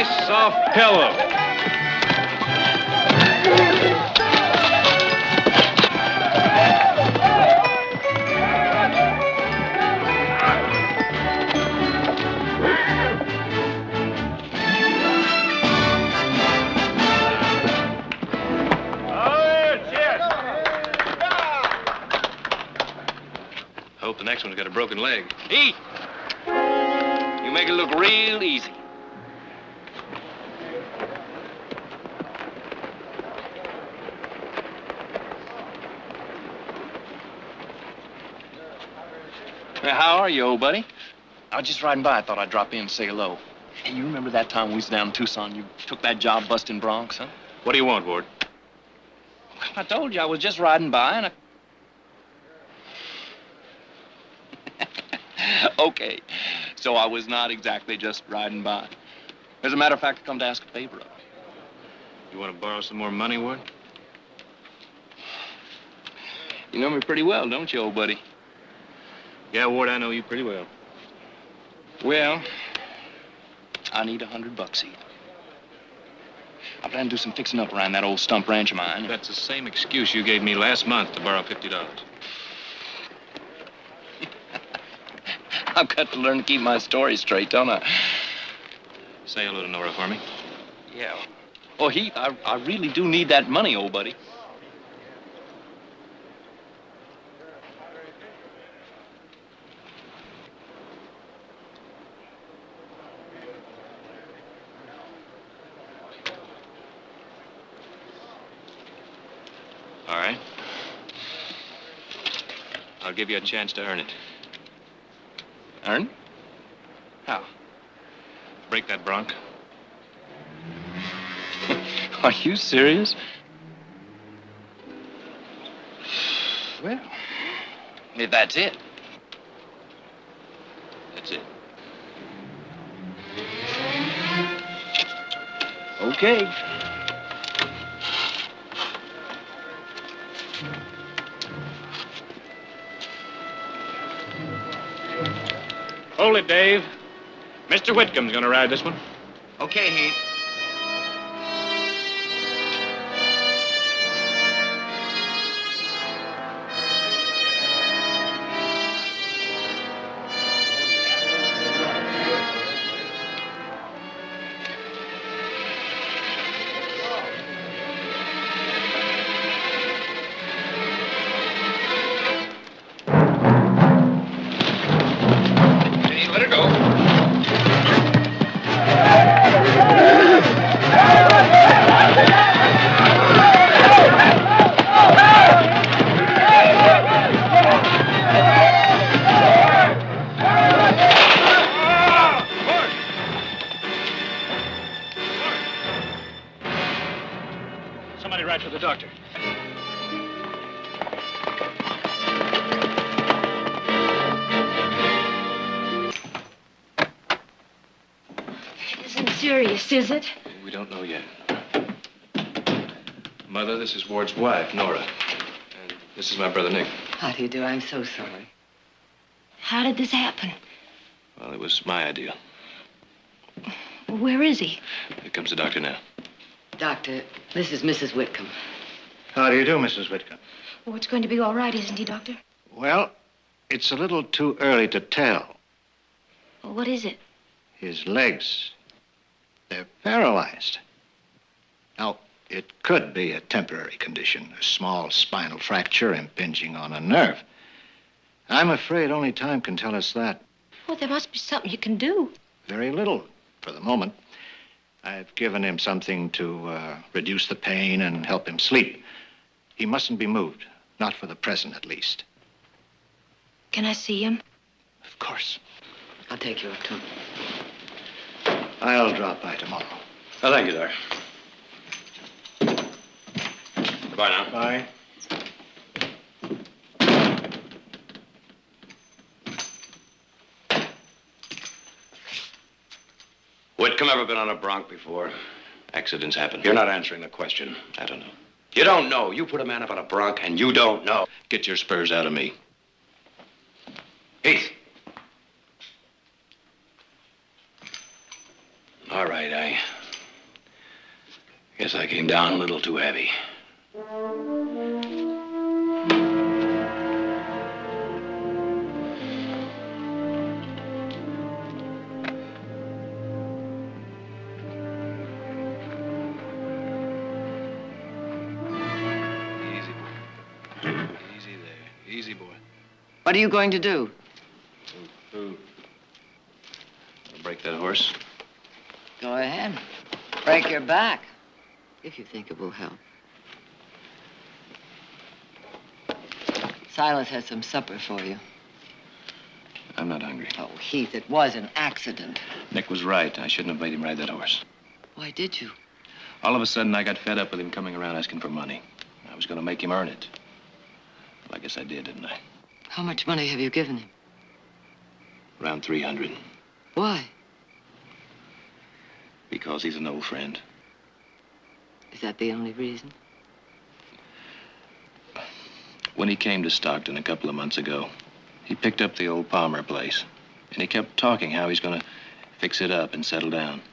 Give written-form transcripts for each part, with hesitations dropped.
nice soft pillow. Hope the next one's got a broken leg. Heath! You make it look real easy. Well, how are you, old buddy? I was just riding by. I thought I'd drop in and say hello. Hey, you remember that time we was down in Tucson? You took that job busting Bronx, huh? What do you want, Ward? I told you I was just riding by and I... Okay, so I was not exactly just riding by. As a matter of fact, I come to ask a favor of you. You want to borrow some more money, Ward? You know me pretty well, don't you, old buddy? Yeah, Ward, I know you pretty well. Well, I need $100, Heath. I plan to do some fixing up around that old stump ranch of mine. That's the same excuse you gave me last month to borrow $50. I've got to learn to keep my story straight, don't I? Say hello to Nora for me. Yeah. Oh, Heath, I really do need that money, old buddy. All right. I'll give you a chance to earn it. Earn? How? Break that bronc. Are you serious? Well, if that's it. That's it. Okay. Hold it, Dave. Mr. Whitcomb's gonna ride this one. Okay, Heath. Let her go. Somebody ride for the doctor. Isn't serious, is it? We don't know yet. Mother, this is Ward's wife, Nora. And this is my brother, Nick. How do you do? I'm so sorry. How did this happen? Well, it was my idea. Where is he? Here comes the doctor now. Doctor, this is Mrs. Whitcomb. How do you do, Mrs. Whitcomb? Oh, it's going to be all right, isn't he, Doctor? Well, it's a little too early to tell. Well, what is it? His legs, they're paralyzed. Now, it could be a temporary condition, a small spinal fracture impinging on a nerve. I'm afraid only time can tell us that. Well, there must be something you can do. Very little for the moment. I've given him something to reduce the pain and help him sleep. He mustn't be moved, not for the present at least. Can I see him? Of course. I'll take you up to him. I'll drop by tomorrow. Oh, thank you, Doctor. Goodbye now. Bye. Whitcomb ever been on a bronc before? Accidents happen. You're not answering the question. I don't know. You don't know. You put a man up on a bronc and you don't know. Get your spurs out of me. Heath. All right, I guess I came down a little too heavy. Easy there. Easy, boy. What are you going to do? I'll break that horse. Go ahead. Break your back, if you think it will help. Silas has some supper for you. I'm not hungry. Oh, Heath, it was an accident. Nick was right. I shouldn't have made him ride that horse. Why did you? All of a sudden, I got fed up with him coming around asking for money. I was going to make him earn it. Well, I guess I did, didn't I? How much money have you given him? Around 300. Why? Because he's an old friend. Is that the only reason? When he came to Stockton a couple of months ago, he picked up the old Palmer place. And he kept talking how he's going to fix it up and settle down.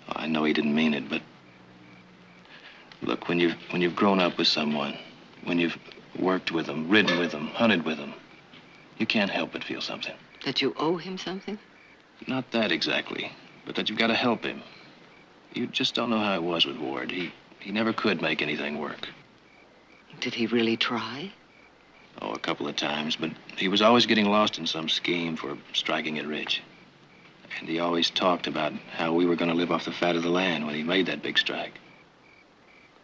I know he didn't mean it, but look, when you've grown up with someone, when you've worked with them, ridden with them, hunted with them, you can't help but feel something. That you owe him something? Not that exactly, but that you've got to help him. You just don't know how it was with Ward. He never could make anything work. Did he really try? Oh, a couple of times, but he was always getting lost in some scheme for striking it rich. And he always talked about how we were going to live off the fat of the land when he made that big strike.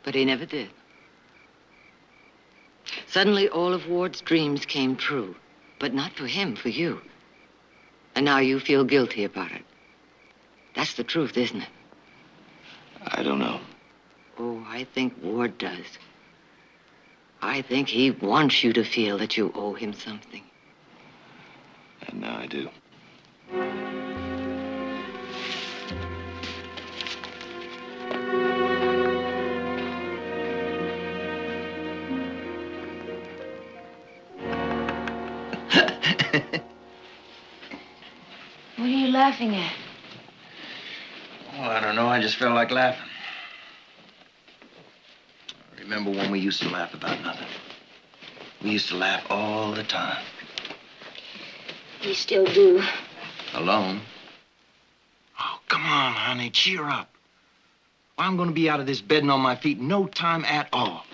But he never did. Suddenly, all of Ward's dreams came true. But not for him, for you. And now you feel guilty about it. That's the truth, isn't it? I don't know. Oh, I think Ward does. I think he wants you to feel that you owe him something. And now I do. What are you laughing at? Oh, I don't know. I just felt like laughing. I remember when we used to laugh about nothing. We used to laugh all the time. We still do. Alone. Oh, come on, honey. Cheer up. I'm going to be out of this bed and on my feet in no time at all.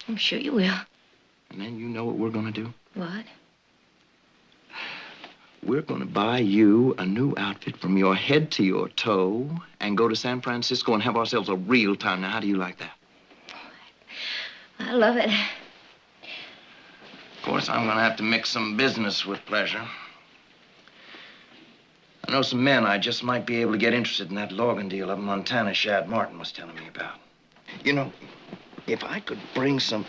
I'm sure you will. And then you know what we're going to do? What? We're going to buy you a new outfit from your head to your toe and go to San Francisco and have ourselves a real time. Now, how do you like that? I love it. Of course, I'm going to have to mix some business with pleasure. I know some men I just might be able to get interested in that logging deal up in Montana Shad Martin was telling me about. You know, if I could bring some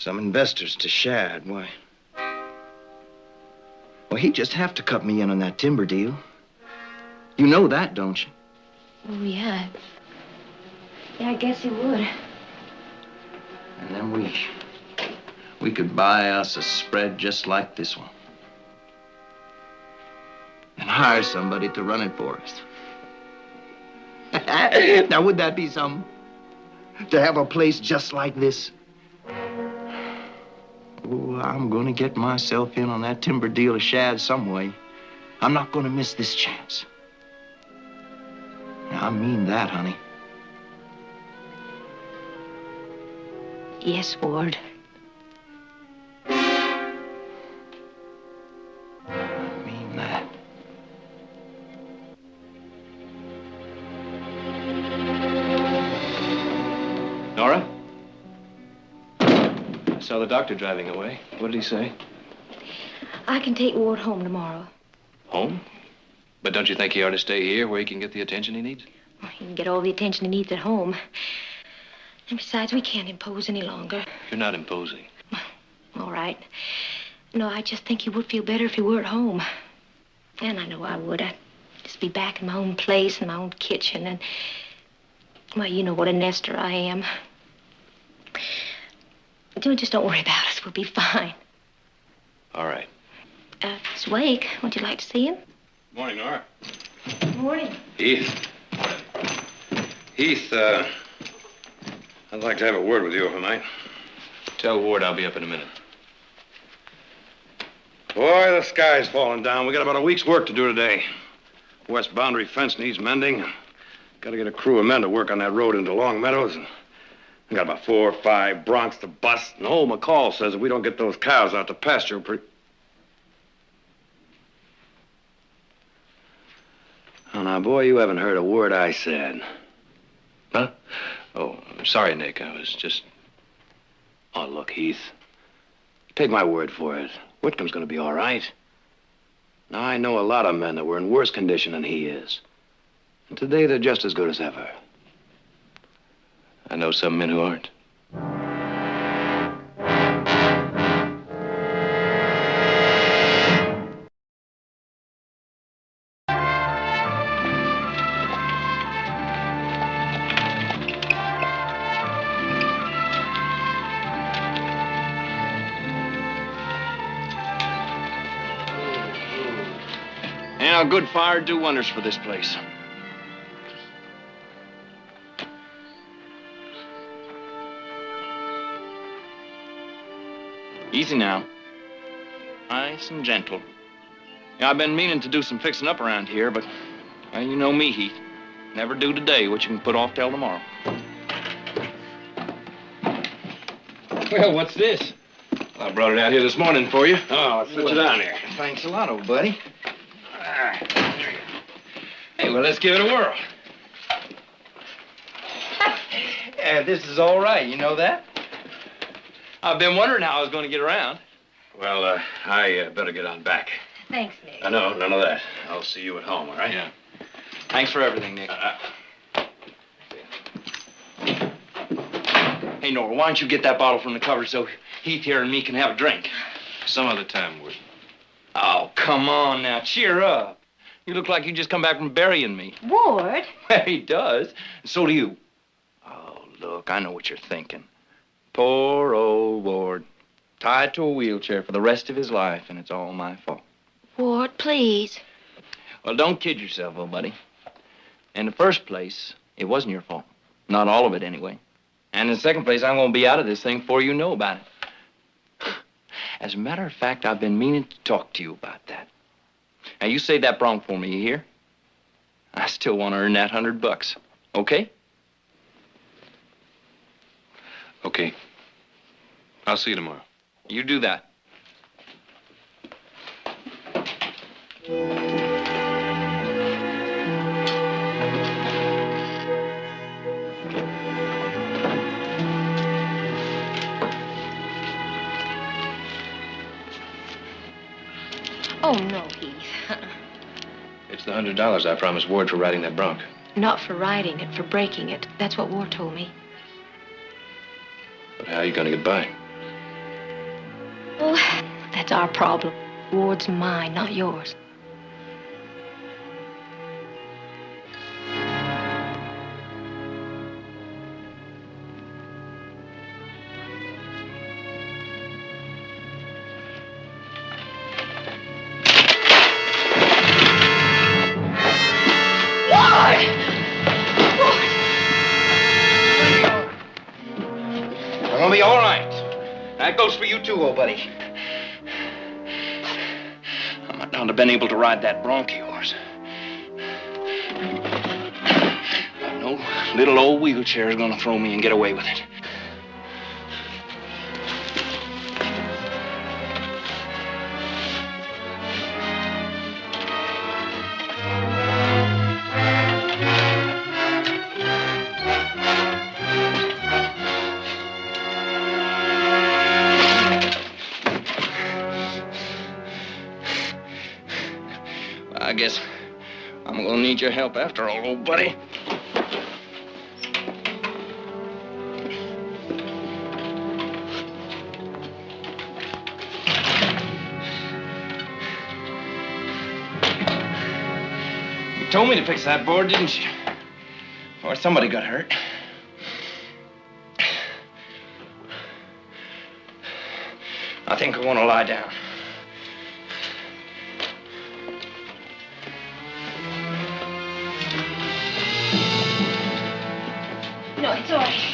investors to Shad, why? Well, he'd just have to cut me in on that timber deal. You know that, don't you? Oh, yeah. Yeah, I guess he would. And then we could buy us a spread just like this one. And hire somebody to run it for us. Now, would that be something? To have a place just like this? Oh, I'm going to get myself in on that timber deal of Shad some way. I'm not going to miss this chance. I mean that, honey. Yes, Ward. I mean that. Nora? I saw the doctor driving away. What did he say? I can take Ward home tomorrow. Home? But don't you think he ought to stay here where he can get the attention he needs? Well, he can get all the attention he needs at home. And besides, we can't impose any longer. You're not imposing. All right. No, I just think he would feel better if he were at home. And I know I would. I'd just be back in my own place, in my own kitchen, and... Well, you know what a nester I am. Just don't worry about us. We'll be fine. All right. It's Wake. Would you like to see him? Morning, Nora. Morning. Heath. Heath, I'd like to have a word with you if I might. Tell Ward I'll be up in a minute. Boy, the sky's falling down. We got about a week's work to do today. West boundary fence needs mending. Got to get a crew of men to work on that road into Long Meadows. And we got about 4 or 5 broncs to bust. And old McCall says if we don't get those cows out to pasture Oh, now, boy, you haven't heard a word I said. Huh? Oh, I'm sorry, Nick. I was just... Oh, look, Heath. Take my word for it. Whitcomb's gonna be all right. Now, I know a lot of men that were in worse condition than he is. And today, they're just as good as ever. I know some men who aren't. Yeah, a good fire do wonders for this place. Easy now. Nice and gentle. Yeah, I've been meaning to do some fixing up around here, but well, you know me, Heath. Never do today what you can put off till tomorrow. Well, what's this? I brought it out here this morning for you. Oh, let's sit you down here. Thanks a lot, old buddy. Hey, well, let's give it a whirl. Yeah, this is all right, you know that? I've been wondering how I was going to get around. Well, I better get on back. Thanks, Nick. No, none of that. I'll see you at home, all right? Yeah. Thanks for everything, Nick. Hey, Nora, why don't you get that bottle from the cupboard so Heath here and me can have a drink? Some other time, Ward. Oh, come on now. Cheer up. You look like you just come back from burying me. Ward? Well, he does. And so do you. Oh, look, I know what you're thinking. Poor old Ward. Tied to a wheelchair for the rest of his life, and it's all my fault. Ward, please. Well, don't kid yourself, old buddy. In the first place, it wasn't your fault. Not all of it, anyway. And in the second place, I'm going to be out of this thing before you know about it. As a matter of fact, I've been meaning to talk to you about that. Now, you save that bronc for me, you hear? I still want to earn that $100, okay? Okay. I'll see you tomorrow. You do that. Oh, no, Heath. It's the $100 I promised Ward for riding that bronc. Not for riding it, for breaking it. That's what Ward told me. But how are you going to get by? Oh, that's our problem. Ward's mine, not yours. I'm gonna be all right. That goes for you too, old buddy. I might not have been able to ride that bronc of yours. But no little old wheelchair is gonna throw me and get away with it. I guess I'm gonna need your help after all, old buddy. You told me to fix that board, didn't you? Or somebody got hurt. I think I want to lie down.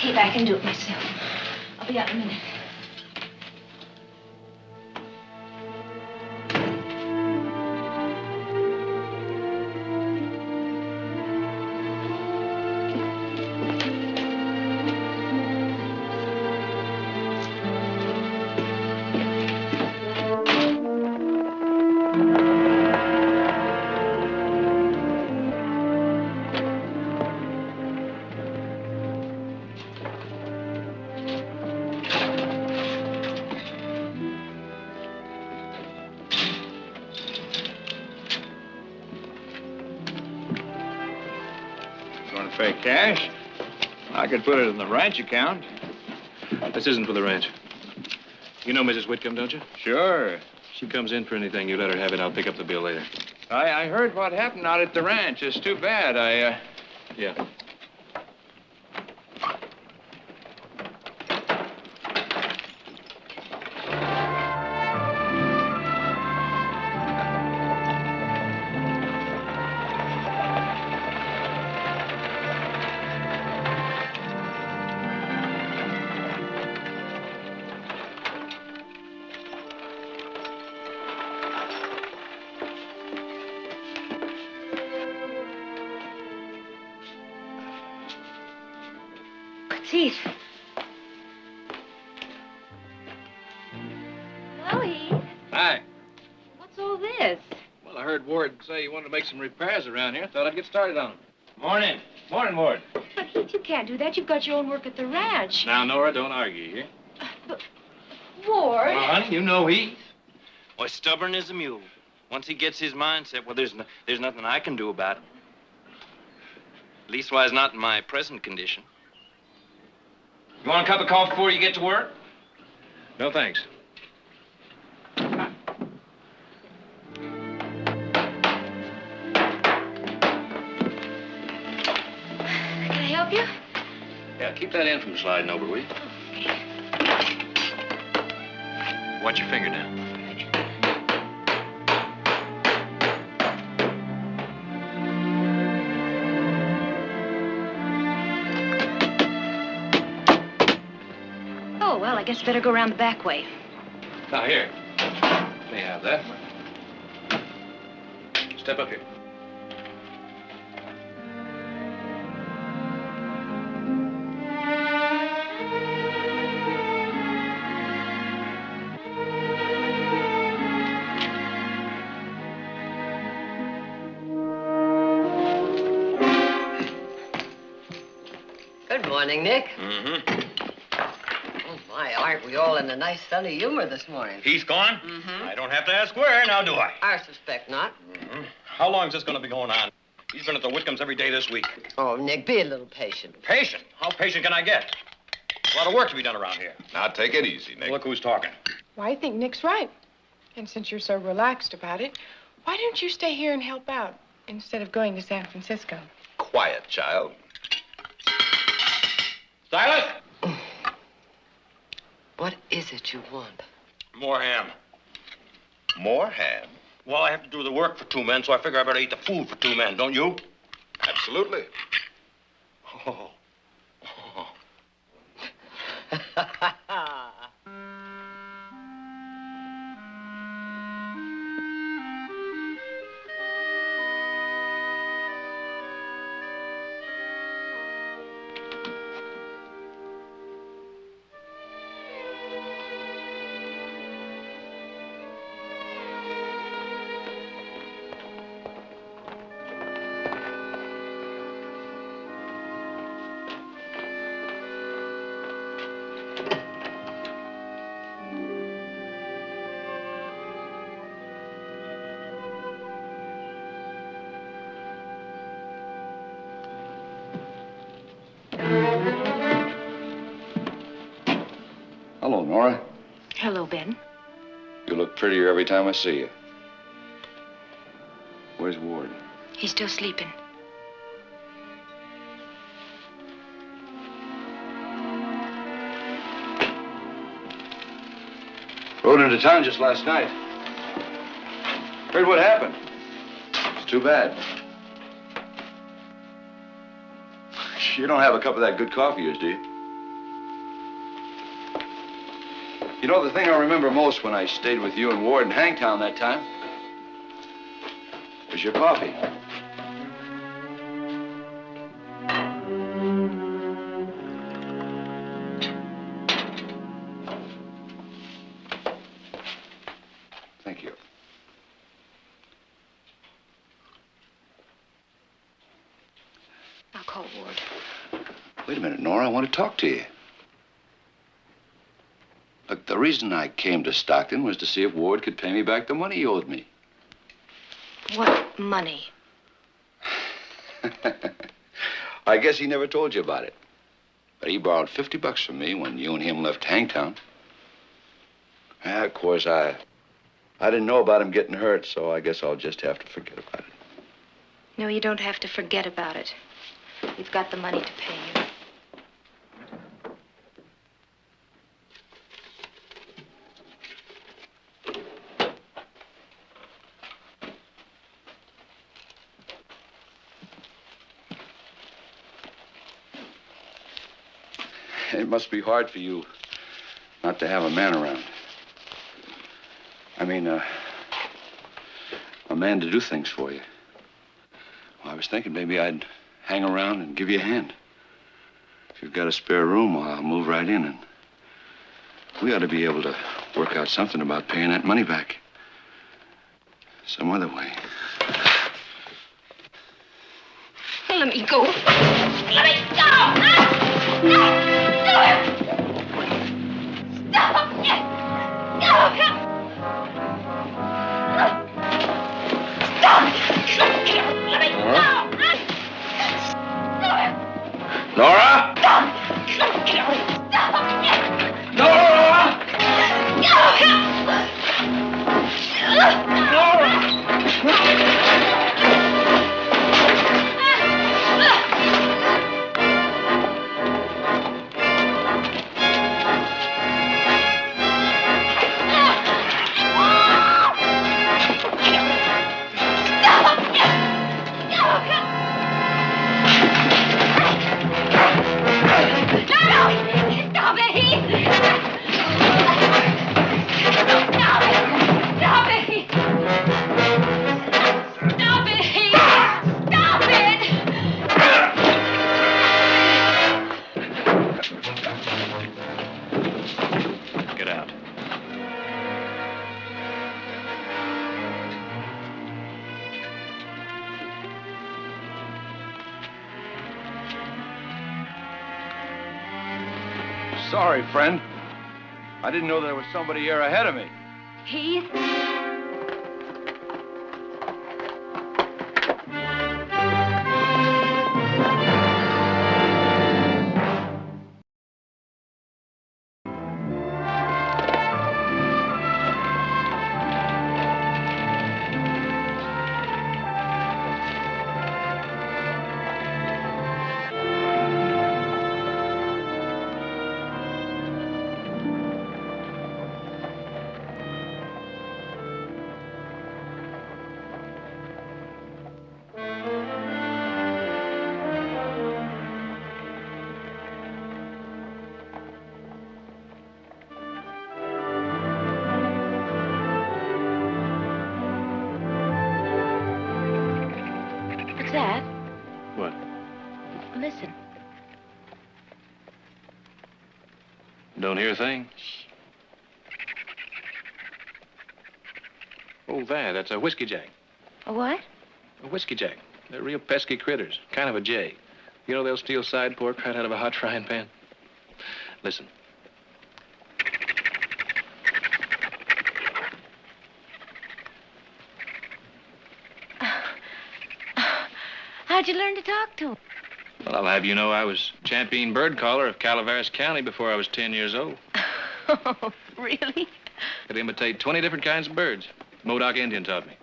If I can do it myself. I'll be out in a minute. Want to pay cash? I could put it in the ranch account. This isn't for the ranch. You know Mrs. Whitcomb, don't you? Sure. She comes in for anything. You let her have it. I'll pick up the bill later. I heard what happened out at the ranch. It's too bad. Yeah. Heath. Hello, Heath. Hi. What's all this? Well, I heard Ward say you wanted to make some repairs around here. Thought I'd get started on them. Morning. Morning, Ward. But, Heath, you can't do that. You've got your own work at the ranch. Now, Nora, don't argue here. But, Ward. Well, honey, you know Heath. Boy, stubborn as a mule. Once he gets his mind set, well, there's nothing I can do about it. Leastwise, not in my present condition. You want a cup of coffee before you get to work? No, thanks. Can I help you? Yeah, keep that in from sliding over, will you? Watch your finger now. Oh, well, I guess I better go around the back way. Now, here. Let me have that. Step up here. Good morning, Nick. Mm-hmm. Oh, my, aren't we all in a nice sunny humor this morning? He's gone? Mm-hmm. I don't have to ask where, now do I? I suspect not. Mm-hmm. How long is this going to be going on? He's been at the Whitcombs every day this week. Oh, Nick, be a little patient. Patient? How patient can I get? A lot of work to be done around here. Now, take it easy, Nick. Look who's talking. Well, I think Nick's right. And since you're so relaxed about it, why don't you stay here and help out instead of going to San Francisco? Quiet, child. Silas! What is it you want? More ham. More ham? Well, I have to do the work for 2 men, so I figure I better eat the food for 2 men, don't you? Absolutely. Oh. Hello, Nora. Hello, Ben. You look prettier every time I see you. Where's Ward? He's still sleeping. Rode into town just last night. Heard what happened. It's too bad. You don't have a cup of that good coffee yours, do you? You know, the thing I remember most when I stayed with you and Ward in Hangtown that time was your coffee. Thank you. I'll call Ward. Wait a minute, Nora. I want to talk to you. Look, the reason I came to Stockton was to see if Ward could pay me back the money he owed me. What money? I guess he never told you about it. But he borrowed $50 from me when you and him left Hangtown. Yeah, of course, I didn't know about him getting hurt, so I guess I'll just have to forget about it. No, you don't have to forget about it. We've got the money to pay you. It must be hard for you not to have a man around. I mean, a man to do things for you. Well, I was thinking maybe I'd hang around and give you a hand. If you've got a spare room, well, I'll move right in, and we ought to be able to work out something about paying that money back. Some other way. Let me go. Let me go! No! Stop it! Stop it! Stop it! Stop! Let me go! Stop it! Nora? Stop! Stop! Nora! Nora! Stop it, Heath! Stop it! Stop it, Heath! Stop it, Heath! Stop it! Get out. Sorry, friend. I didn't know there was somebody here ahead of me. Heath? What's that? What? Listen. Don't hear a thing? Oh, that's a whiskey jack. A what? A whiskey jack. They're real pesky critters. Kind of a jay. You know they'll steal side pork right out of a hot frying pan? Listen. How'd you learn to talk to him? Well, I'll have you know I was champion bird caller of Calaveras County before I was 10 years old. Oh, really? Could imitate 20 different kinds of birds. Modoc Indian taught me.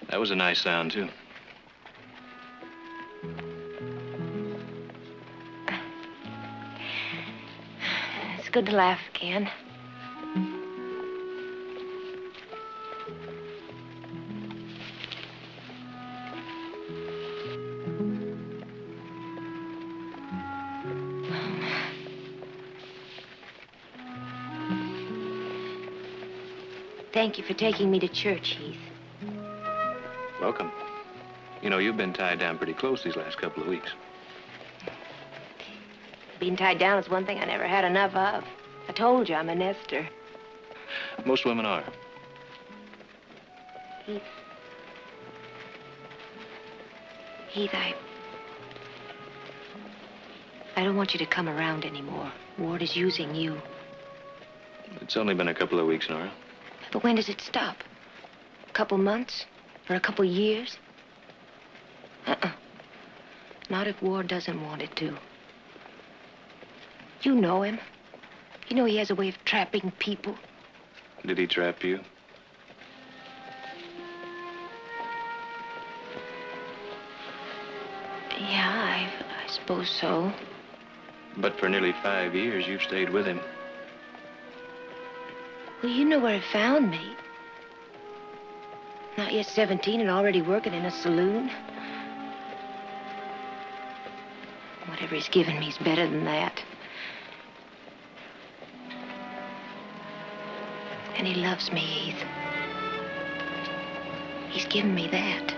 That was a nice sound, too. It's good to laugh again. thank you for taking me to church, Heath. Welcome. You know, you've been tied down pretty close these last couple of weeks. Being tied down is one thing I never had enough of. I told you I'm a nester. Most women are. Heath. Heath, I don't want you to come around anymore. Ward is using you. It's only been a couple of weeks, Nora. But when does it stop? A couple months? Or a couple years? Not if Ward doesn't want it to. You know him. You know he has a way of trapping people. Did he trap you? Yeah, I suppose so. But for nearly 5 years, you've stayed with him. Well, you know where he found me. Not yet 17 and already working in a saloon. Whatever he's given me's better than that. And he loves me, Heath. He's given me that.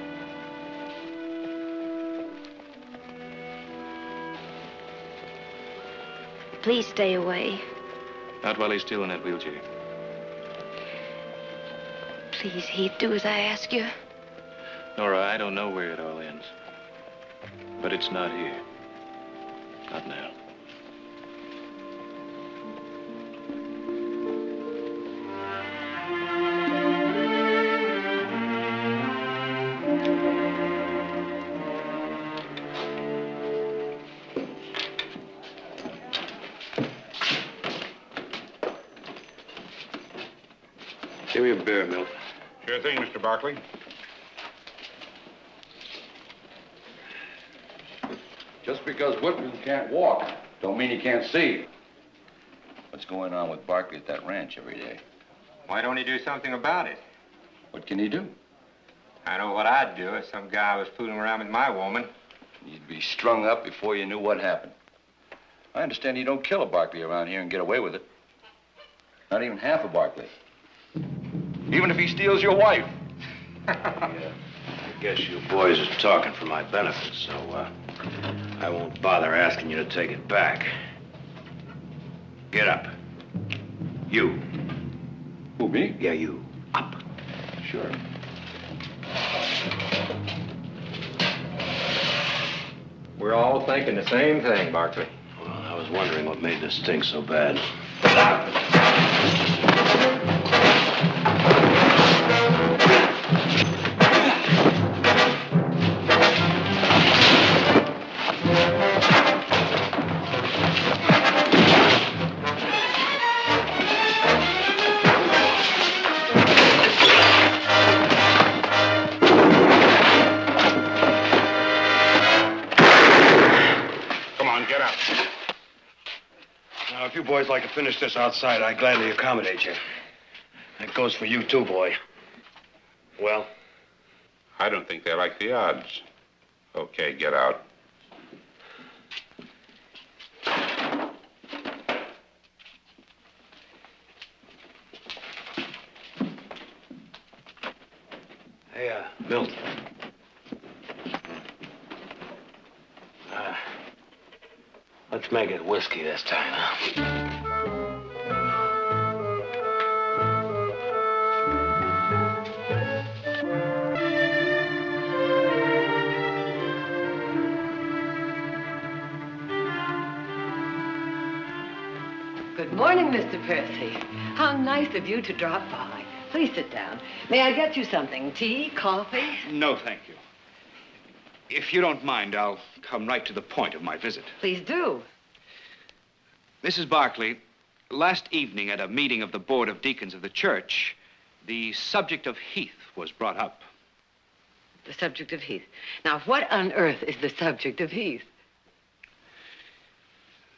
Please stay away. Not while he's still in that wheelchair. Please, Heath, do as I ask you. Nora, I don't know where it all ends. But it's not here. Not now. Give me a beer, Milt. Sure thing, Mr. Barkley. Just because Whitman can't walk, don't mean he can't see. What's going on with Barkley at that ranch every day? Why don't he do something about it? What can he do? I know what I'd do if some guy was fooling around with my woman. You'd be strung up before you knew what happened. I understand you don't kill a Barkley around here and get away with it. Not even half a Barkley. Even if he steals your wife. I guess you boys are talking for my benefit, so I won't bother asking you to take it back. Get up. You. Who, me? Yeah, you. Up. Sure. We're all thinking the same thing, Barkley. Well, I was wondering what made this stink so bad. Now, if you boys like to finish this outside, I'd gladly accommodate you. That goes for you too, boy. Well? I don't think they like the odds. Okay, get out. Hey, Milt. Let's make it whiskey this time, huh? Good morning, Mr. Percy. How nice of you to drop by. Please sit down. May I get you something? Tea, coffee? No, thank you. If you don't mind, I'll come right to the point of my visit. Please do. Mrs. Barkley, last evening at a meeting of the Board of Deacons of the church, the subject of Heath was brought up. The subject of Heath. Now, what on earth is the subject of Heath?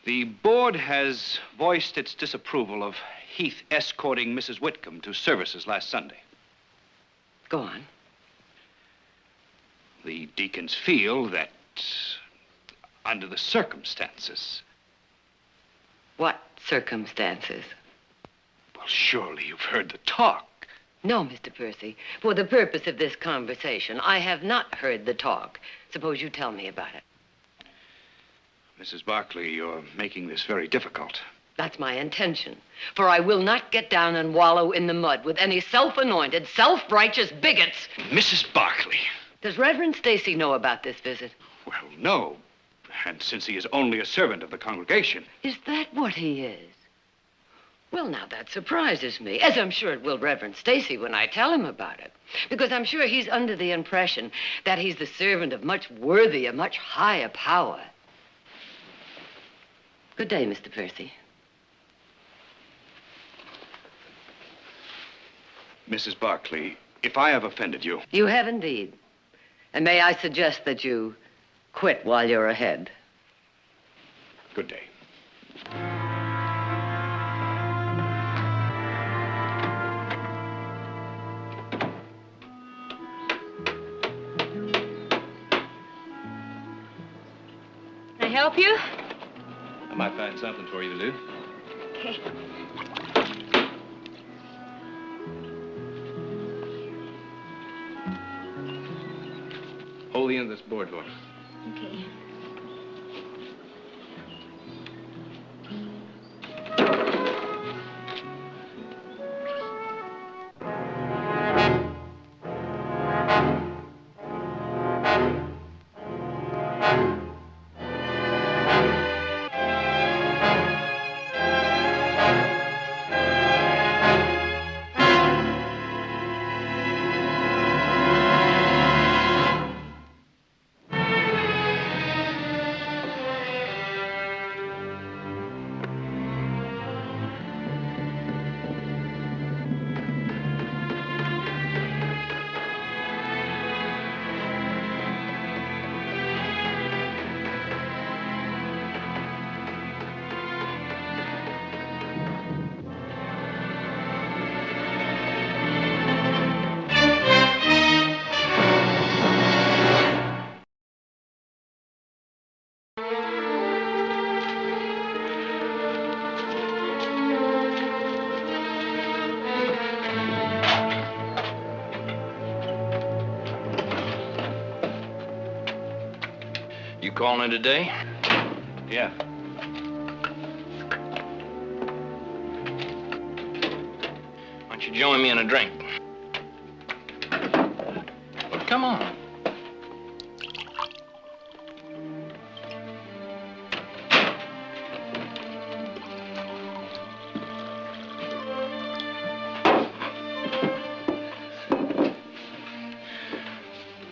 The board has voiced its disapproval of Heath escorting Mrs. Whitcomb to services last Sunday. Go on. The deacons feel that, under the circumstances... What circumstances? Well, surely you've heard the talk. No, Mr. Percy. For the purpose of this conversation, I have not heard the talk. Suppose you tell me about it. Mrs. Barkley, you're making this very difficult. That's my intention. For I will not get down and wallow in the mud with any self-anointed, self-righteous bigots. Mrs. Barkley. Does Reverend Stacy know about this visit? Well, no. And since he is only a servant of the congregation. Is that what he is? Well, now, that surprises me, as I'm sure it will Reverend Stacy when I tell him about it. Because I'm sure he's under the impression that he's the servant of much worthier, much higher power. Good day, Mr. Percy. Mrs. Barkley, if I have offended you... You have indeed. And may I suggest that you quit while you're ahead. Good day. Can I help you? I might find something for you to do. Okay. Hold the end of this board for me. Okay. You calling in today? Yeah. Why don't you join me in a drink? Well, come on.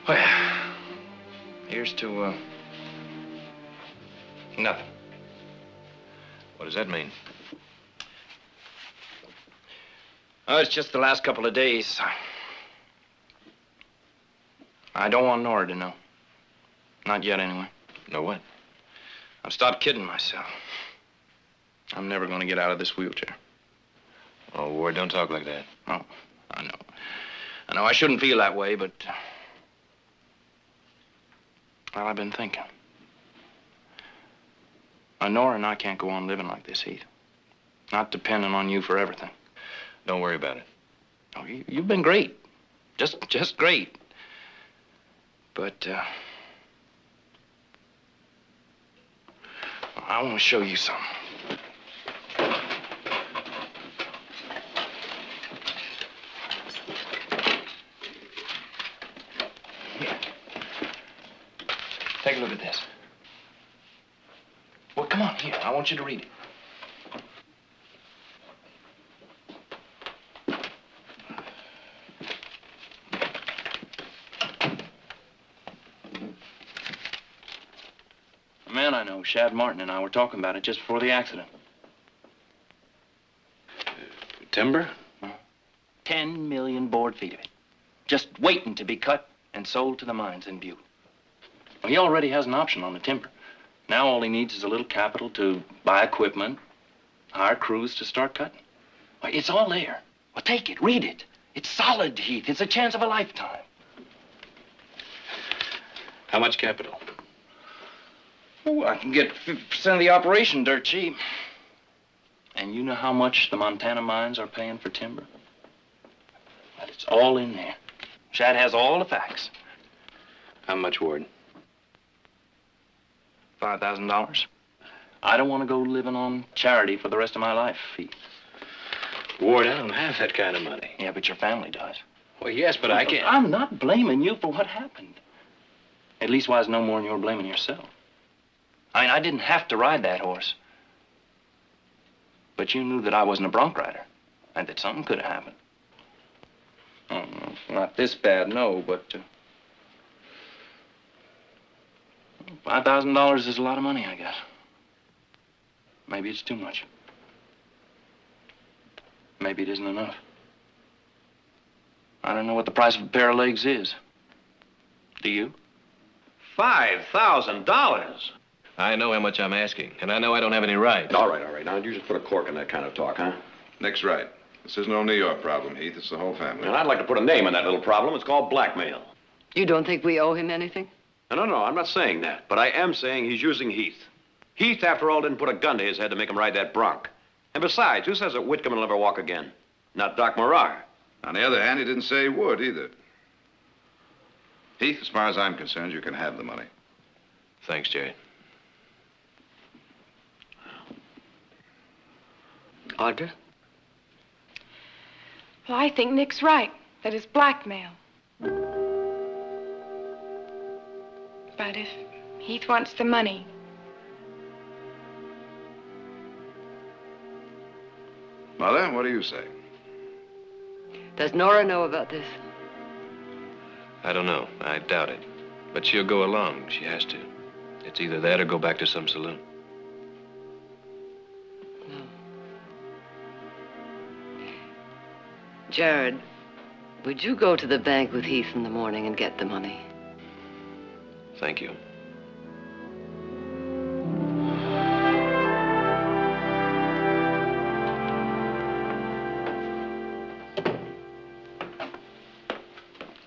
Well, here's to, nothing. What does that mean? Oh, it's just the last couple of days. I don't want Nora to know. Not yet, anyway. Know what? I've stopped kidding myself. I'm never going to get out of this wheelchair. Oh, Ward, don't talk like that. Oh, I know. I know I shouldn't feel that way, but... well, I've been thinking. Nora and I can't go on living like this, Heath. Not depending on you for everything. Don't worry about it. Oh, you've been great. Just great. But, I want to show you something. Here. Take a look at this. Well, come on, here. I want you to read it. A man I know, Shad Martin, and I were talking about it just before the accident. Timber? 10 million board feet of it. Just waiting to be cut and sold to the mines in Butte. Well, he already has an option on the timber. Now all he needs is a little capital to buy equipment, hire crews to start cutting. Well, it's all there. Well, take it, read it. It's solid, Heath. It's a chance of a lifetime. How much capital? Oh, I can get 50% of the operation dirt cheap. And you know how much the Montana mines are paying for timber? But it's all in there. Shad has all the facts. How much, Ward? $5,000. I don't want to go living on charity for the rest of my life, Heath. Ward, I don't have that kind of money. Yeah, but your family does. Well, yes, but I can't. I'm not blaming you for what happened. At least why it's no more than you're blaming yourself. I mean, I didn't have to ride that horse. But you knew that I wasn't a bronc rider and that something could have happened. Oh, no, not this bad, no, but $5,000 is a lot of money, I guess. Maybe it's too much. Maybe it isn't enough. I don't know what the price of a pair of legs is. Do you? $5,000? I know how much I'm asking, and I know I don't have any right. All right. Now, you just put a cork in that kind of talk, huh? Nick's right. This is no New York problem, Heath. It's the whole family. And I'd like to put a name on that little problem. It's called blackmail. You don't think we owe him anything? No, I'm not saying that. But I am saying he's using Heath. Heath, after all, didn't put a gun to his head to make him ride that bronc. And besides, who says that Whitcomb will never walk again? Not Doc Morar. On the other hand, he didn't say he would either. Heath, as far as I'm concerned, you can have the money. Thanks, Jerry. Audra? Well, I think Nick's right. That is blackmail. But if Heath wants the money... Mother, what do you say? Does Nora know about this? I don't know. I doubt it. But she'll go along. She has to. It's either that or go back to some saloon. No. Jared, would you go to the bank with Heath in the morning and get the money? Thank you.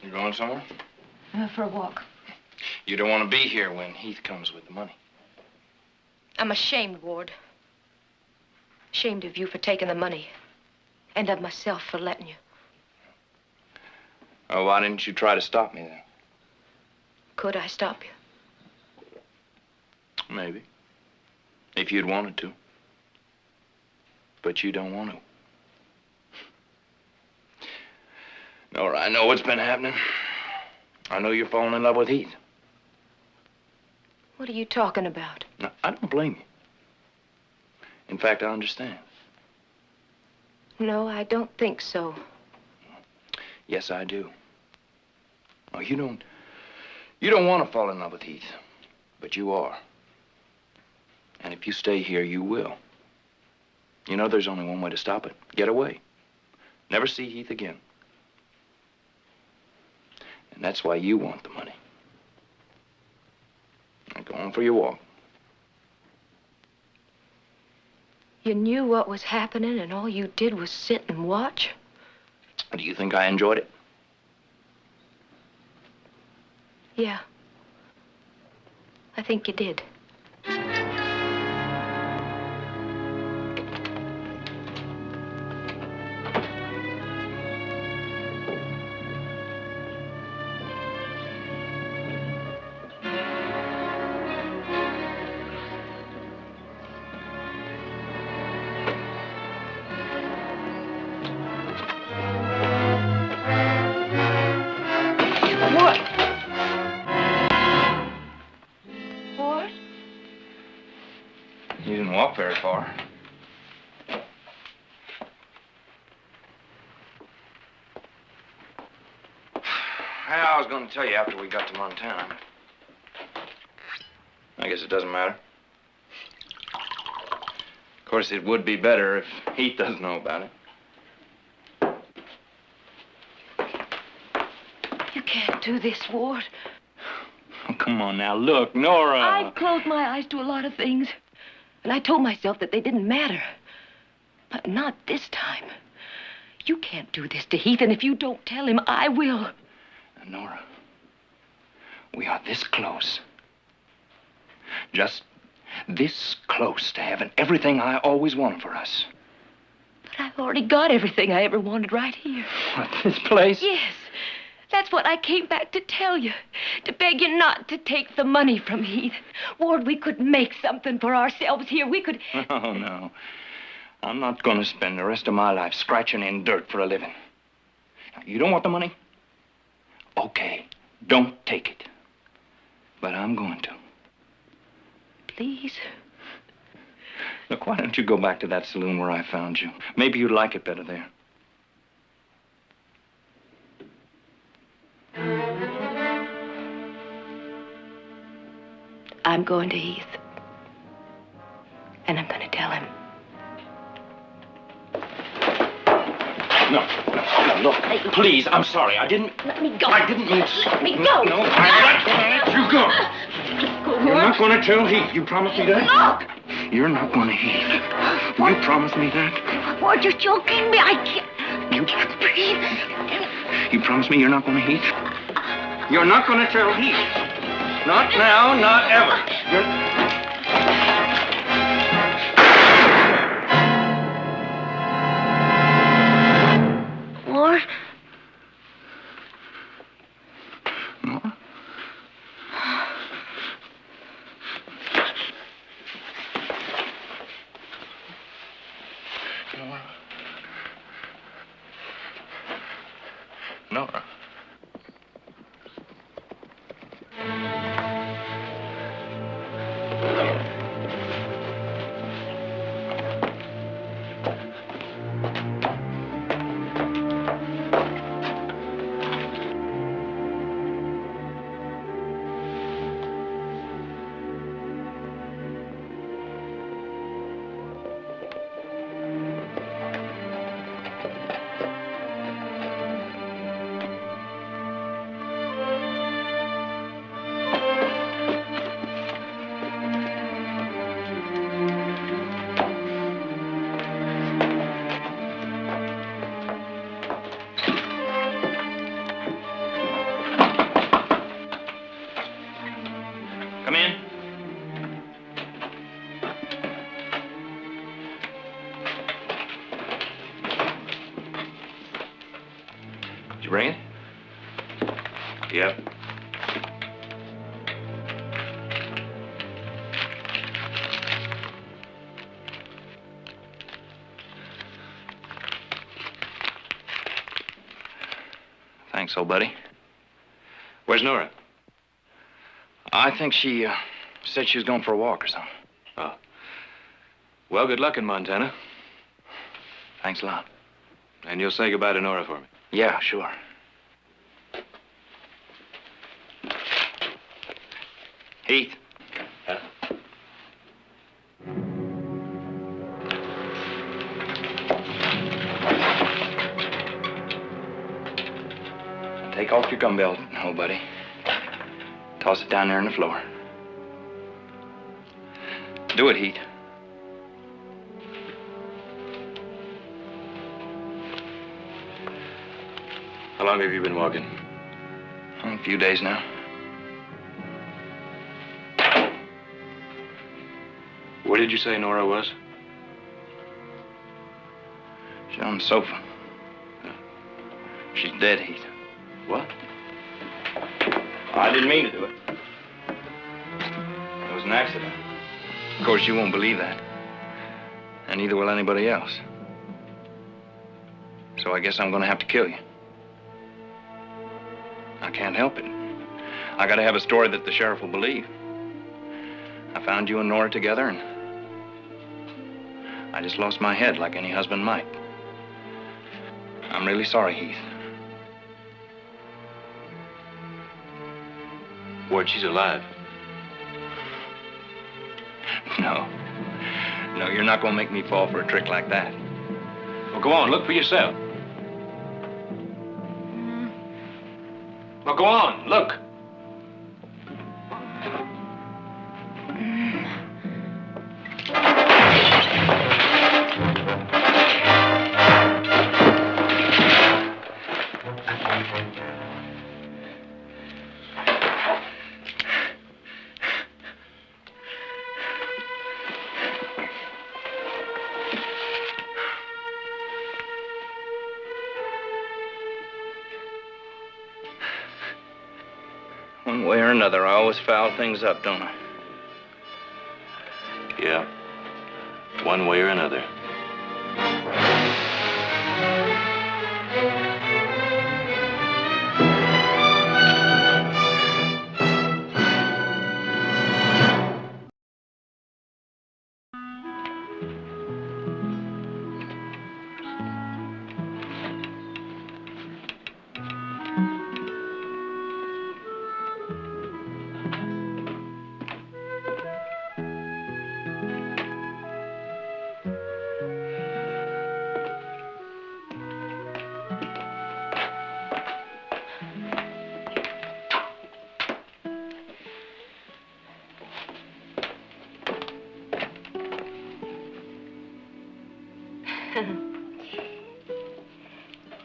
You going somewhere? For a walk. You don't want to be here when Heath comes with the money. I'm ashamed, Ward. Ashamed of you for taking the money. And of myself for letting you. Oh, why didn't you try to stop me then? Could I stop you? Maybe. If you'd wanted to. But you don't want to. Nora, I know what's been happening. I know you're falling in love with Heath. What are you talking about? No, I don't blame you. In fact, I understand. No, I don't think so. Yes, I do. Oh, you don't want to fall in love with Heath, but you are. And if you stay here, you will. You know there's only one way to stop it. Get away. Never see Heath again. And that's why you want the money. Now go on for your walk. You knew what was happening and all you did was sit and watch? Do you think I enjoyed it? Yeah. I think you did. You didn't walk very far. I was going to tell you after we got to Montana. I guess it doesn't matter. Of course, it would be better if Heath doesn't know about it. You can't do this, Ward. Oh, come on now. Look, Nora. I've closed my eyes to a lot of things. And I told myself that they didn't matter. But not this time. You can't do this to Heath, and if you don't tell him, I will. Nora, we are this close. Just this close to having everything I always wanted for us. But But I've already got everything I ever wanted right here. What, this place? Yes. That's what I came back to tell you. To beg you not to take the money from Heath. Ward, we could make something for ourselves here. We could... Oh, no. I'm not going to spend the rest of my life scratching in dirt for a living. Now, you don't want the money? Okay, don't take it. But I'm going to. Please? Look, why don't you go back to that saloon where I found you? Maybe you'd like it better there. I'm going to Heath. And I'm going to tell him. No, look, please, I'm sorry. I didn't... Let me go. I didn't mean to... Let me go. No, I'm not going to let you go. You're not going to tell Heath. You promise me that? Look! You're not going to Heath. You promise me that? Ward, you're joking me. I can't... You can't breathe. You promise me you're not going to Heath? You're not going to tell Heath. Not now, not ever. You're... Ward? Nora? Nora. Come in. Did you bring it? Yep. Thanks, old buddy. Where's Nora? I think she said she was going for a walk or something. Oh. Well, good luck in Montana. Thanks a lot. And you'll say goodbye to Nora for me. Yeah, sure. Heath. Huh? Take off your gun belt, old buddy. Toss it down there on the floor. Do it, Heath. How long have you been walking? A few days now. Where did you say Nora was? She's on the sofa. She's dead, Heath. What? I didn't mean to do it. It was an accident. Of course, you won't believe that. And neither will anybody else. So I guess I'm gonna have to kill you. I can't help it. I gotta have a story that the sheriff will believe. I found you and Nora together, and I just lost my head like any husband might. I'm really sorry, Heath. Ward, she's alive. No. No, you're not gonna make me fall for a trick like that. Well, go on, look for yourself. Well, go on, look. One way or another, I always foul things up, don't I? Yeah. One way or another.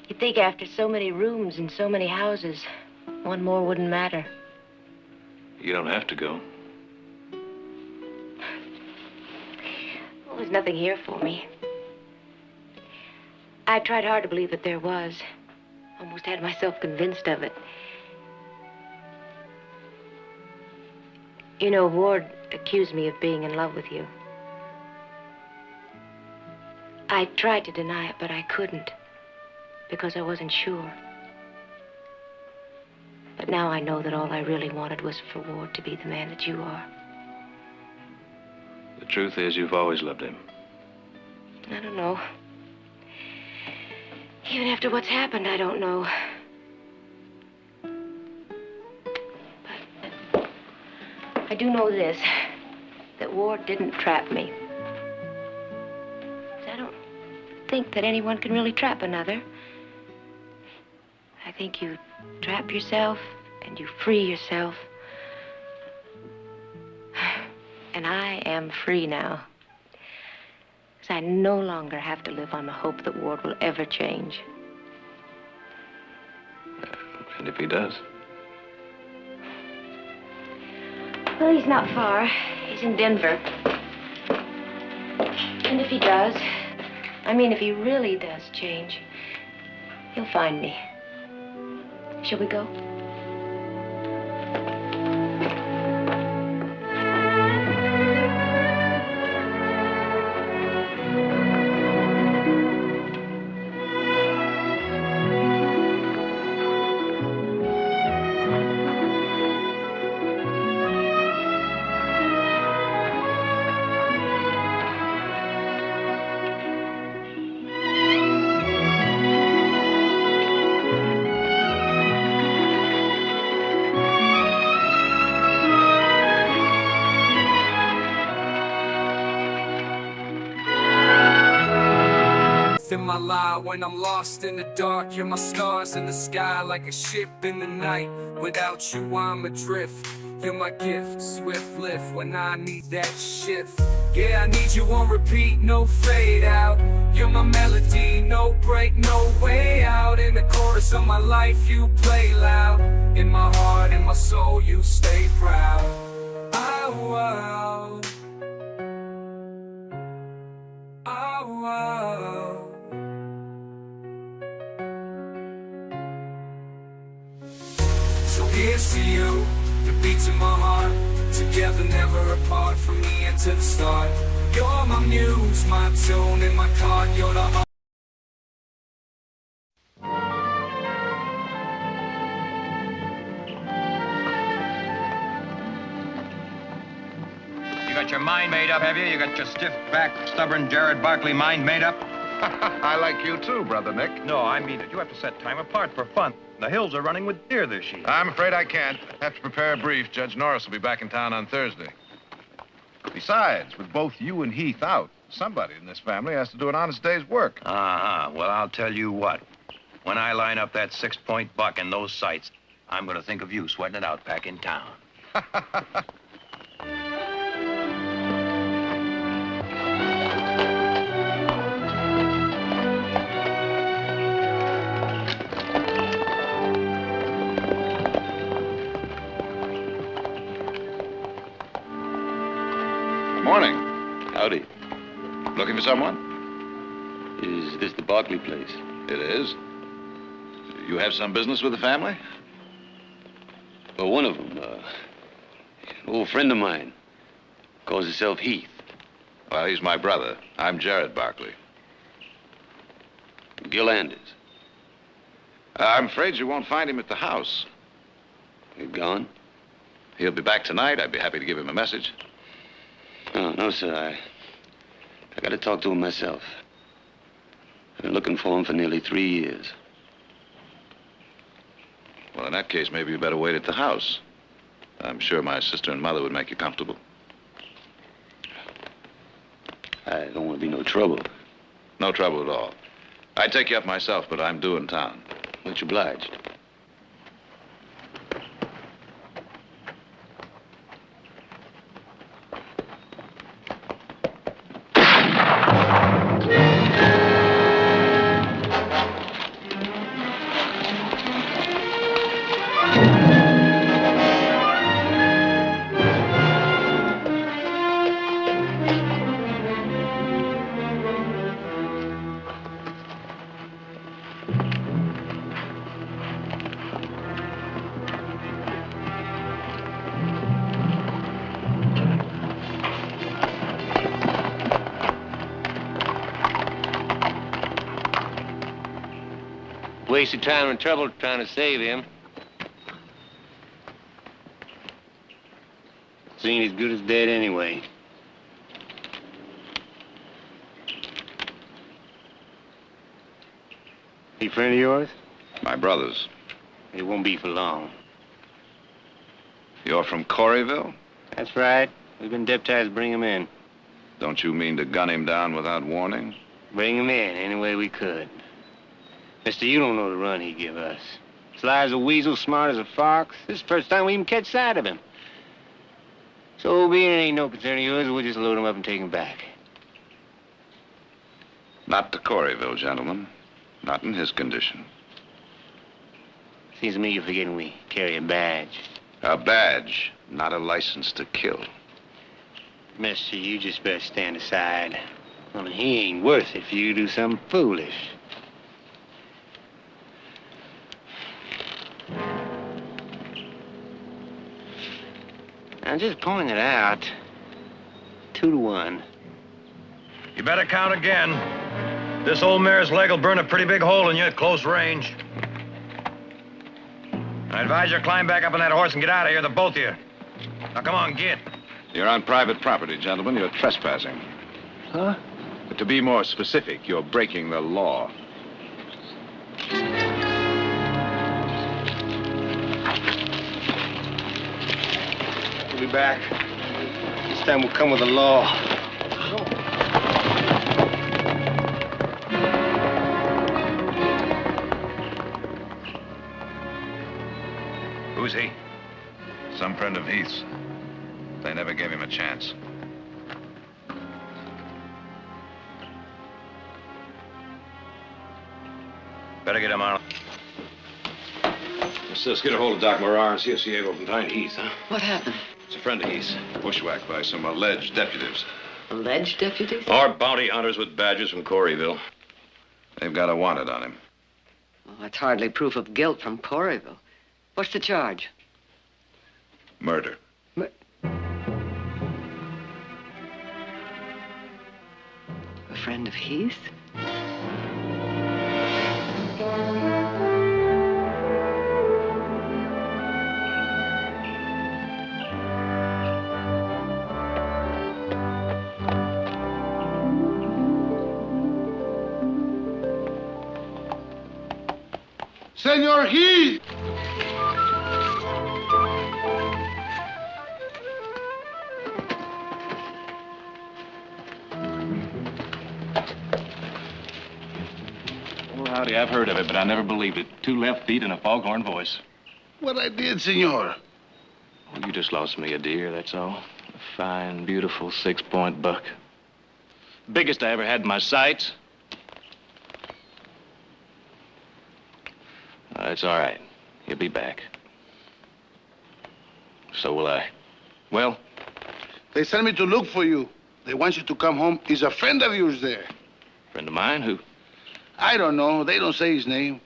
You'd think after so many rooms and so many houses, one more wouldn't matter. You don't have to go. Well, there's nothing here for me. I tried hard to believe that there was. Almost had myself convinced of it. You know, Ward accused me of being in love with you. I tried to deny it, but I couldn't. Because I wasn't sure. But now I know that all I really wanted was for Ward to be the man that you are. The truth is, you've always loved him. I don't know. Even after what's happened, I don't know. But I do know this, that Ward didn't trap me. I don't think that anyone can really trap another. I think you trap yourself and you free yourself. And I am free now. Because I no longer have to live on the hope that Ward will ever change. And if he does? Well, he's not far. He's in Denver. And if he does, I mean, if he really does change, he'll find me. Shall we go? In my life when I'm lost in the dark, you're my stars in the sky, like a ship in the night. Without you I'm adrift. You're my gift, swift lift when I need that shift. Yeah, I need you on repeat, no fade out. You're my melody, no break, no way out. In the chorus of my life you play loud. In my heart, in my soul you stay proud. Oh, wow. Oh, wow. So here's to you, the beats of my heart. Together, never apart from me and to the start. You're my muse, my tune and my card. You're the heart. You got your mind made up, have you? You got your stiff-backed, stubborn Jared Barkley mind made up? I like you too, Brother Nick. No, I mean it. You have to set time apart for fun. The hills are running with deer this year. I'm afraid I can't. Have to prepare a brief. Judge Norris will be back in town on Thursday. Besides, with both you and Heath out, somebody in this family has to do an honest day's work. Uh-huh. Well, I'll tell you what. When I line up that 6-point buck in those sights, I'm going to think of you sweating it out back in town. Morning. Howdy. Looking for someone? Is this the Barkley place? It is. You have some business with the family? Well, one of them, an old friend of mine, calls himself Heath. Well, he's my brother. I'm Jared Barkley. Gil Anders. I'm afraid you won't find him at the house. He's gone? He'll be back tonight. I'd be happy to give him a message. Oh, no, sir. I got to talk to him myself. I've been looking for him for nearly 3 years. Well, in that case, maybe you better wait at the house. I'm sure my sister and mother would make you comfortable. I don't want to be no trouble. No trouble at all. I'd take you up myself, but I'm due in town. Much obliged. Wasted time and trouble trying to save him. Seeing as good as dead anyway. He a friend of yours? My brother's. It won't be for long. You're from Coreyville? That's right. We've been deputized to bring him in. Don't you mean to gun him down without warning? Bring him in any way we could. Mister, you don't know the run he give us. Sly as a weasel, smart as a fox. This is the first time we even catch sight of him. So being it ain't no concern of yours, we'll just load him up and take him back. Not to Coreyville, gentlemen. Not in his condition. Seems to me you're forgetting we carry a badge. A badge, not a license to kill. Mister, you just better stand aside. I mean, he ain't worth it for you to do something foolish. I'm just pointing it out. 2 to 1. You better count again. This old mare's leg will burn a pretty big hole in you at close range. I advise you to climb back up on that horse and get out of here, the both of you. Now, come on, get. You're on private property, gentlemen. You're trespassing. Huh? But to be more specific, you're breaking the law. We'll be back. This time we'll come with the law. Who's he? Some friend of Heath's. They never gave him a chance. Better get him out. Let's get a hold of Doc Morar and see if she's able to find Heath, huh? What happened? It's a friend of Heath's. Bushwhacked by some alleged deputies. Alleged deputies? Or bounty hunters with badges from Coreyville. They've got a wanted on him. Well, that's hardly proof of guilt from Coreyville. What's the charge? Murder. A friend of Heath? Senor Heath! Oh, howdy, I've heard of it, but I never believed it. 2 left feet and a foghorn voice. What I did, senor? Well, you just lost me a deer, that's all. A fine, beautiful 6-point buck. Biggest I ever had in my sights. It's all right. He'll be back. So will I. Well? They sent me to look for you. They want you to come home. Is a friend of yours there? Friend of mine? Who? I don't know. They don't say his name.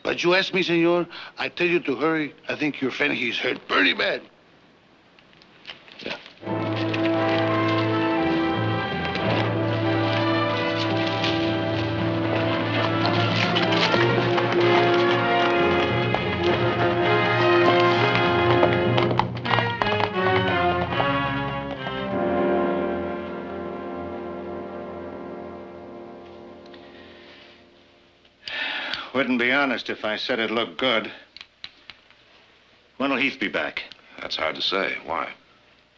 But you ask me, senor, I tell you to hurry. I think your friend, he's hurt pretty bad. Wouldn't be honest if I said it looked good. When'll Heath be back? That's hard to say. Why?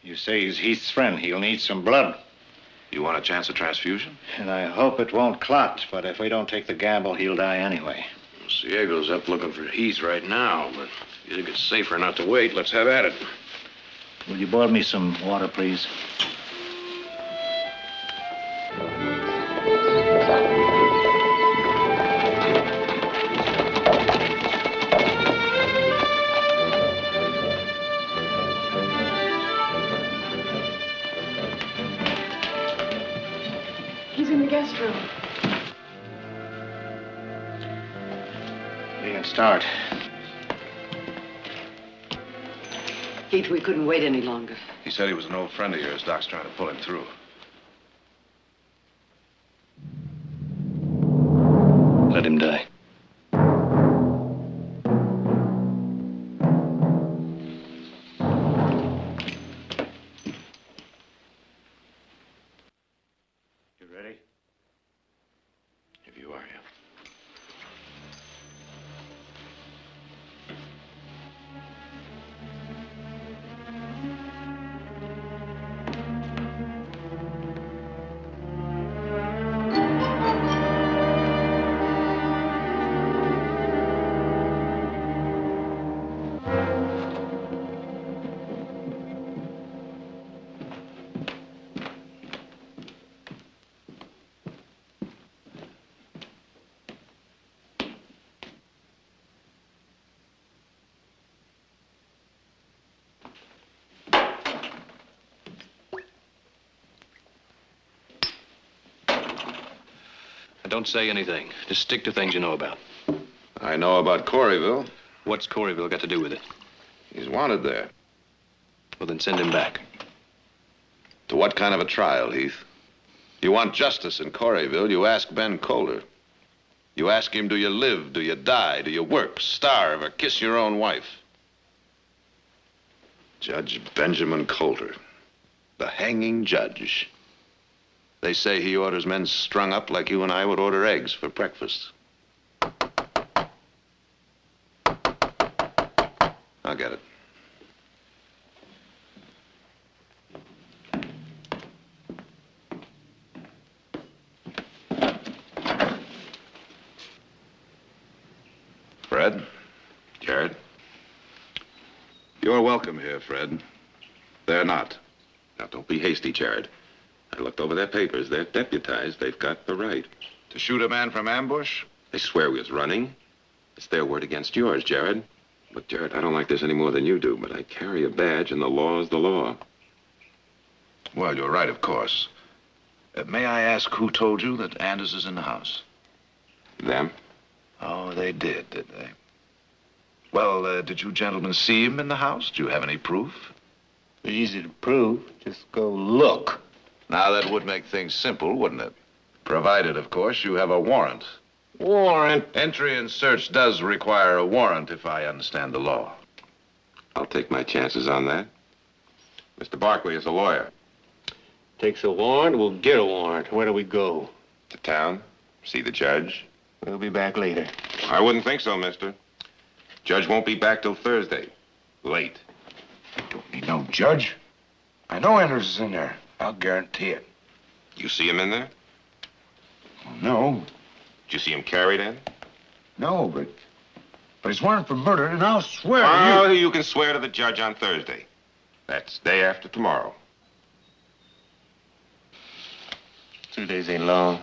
You say he's Heath's friend. He'll need some blood. You want a chance of transfusion? And I hope it won't clot, but if we don't take the gamble, he'll die anyway. Ciego's up looking for Heath right now, but if you think it's safer not to wait, let's have at it. Will you boil me some water, please? He's in the guest room. We can start. Heath, we couldn't wait any longer. He said he was an old friend of yours. Doc's trying to pull him through. Let him die. You ready? If you are, yeah. Don't say anything. Just stick to things you know about. I know about Coreyville. What's Coreyville got to do with it? He's wanted there. Well, then send him back. To what kind of a trial, Heath? You want justice in Coreyville, you ask Ben Kohler. You ask him, do you live, do you die, do you work, starve, or kiss your own wife? Judge Benjamin Coulter, the hanging judge. They say he orders men strung up like you and I would order eggs for breakfast. I'll get it. Fred? Jared? You're welcome here, Fred. They're not. Now, don't be hasty, Jared. I looked over their papers. They're deputized. They've got the right. To shoot a man from ambush? They swear we was running. It's their word against yours, Jared. But, Jared, I don't like this any more than you do, but I carry a badge, and the law is the law. Well, you're right, of course. May I ask who told you that Anders is in the house? Them? Oh, they did they? Well, did you gentlemen see him in the house? Do you have any proof? Easy to prove. Just go look. Now, that would make things simple, wouldn't it? Provided, of course, you have a warrant. Warrant? Entry and search does require a warrant, if I understand the law. I'll take my chances on that. Mr. Barkley is a lawyer. Takes a warrant, we'll get a warrant. Where do we go? To town, see the judge. We'll be back later. I wouldn't think so, mister. Judge won't be back till Thursday. Late. I don't need no judge. I know Anders is in there. I'll guarantee it. You see him in there? No. Did you see him carried in? No, but he's warrant for murder, and I'll swear to you can swear to the judge on Thursday. That's day after tomorrow. 2 days ain't long.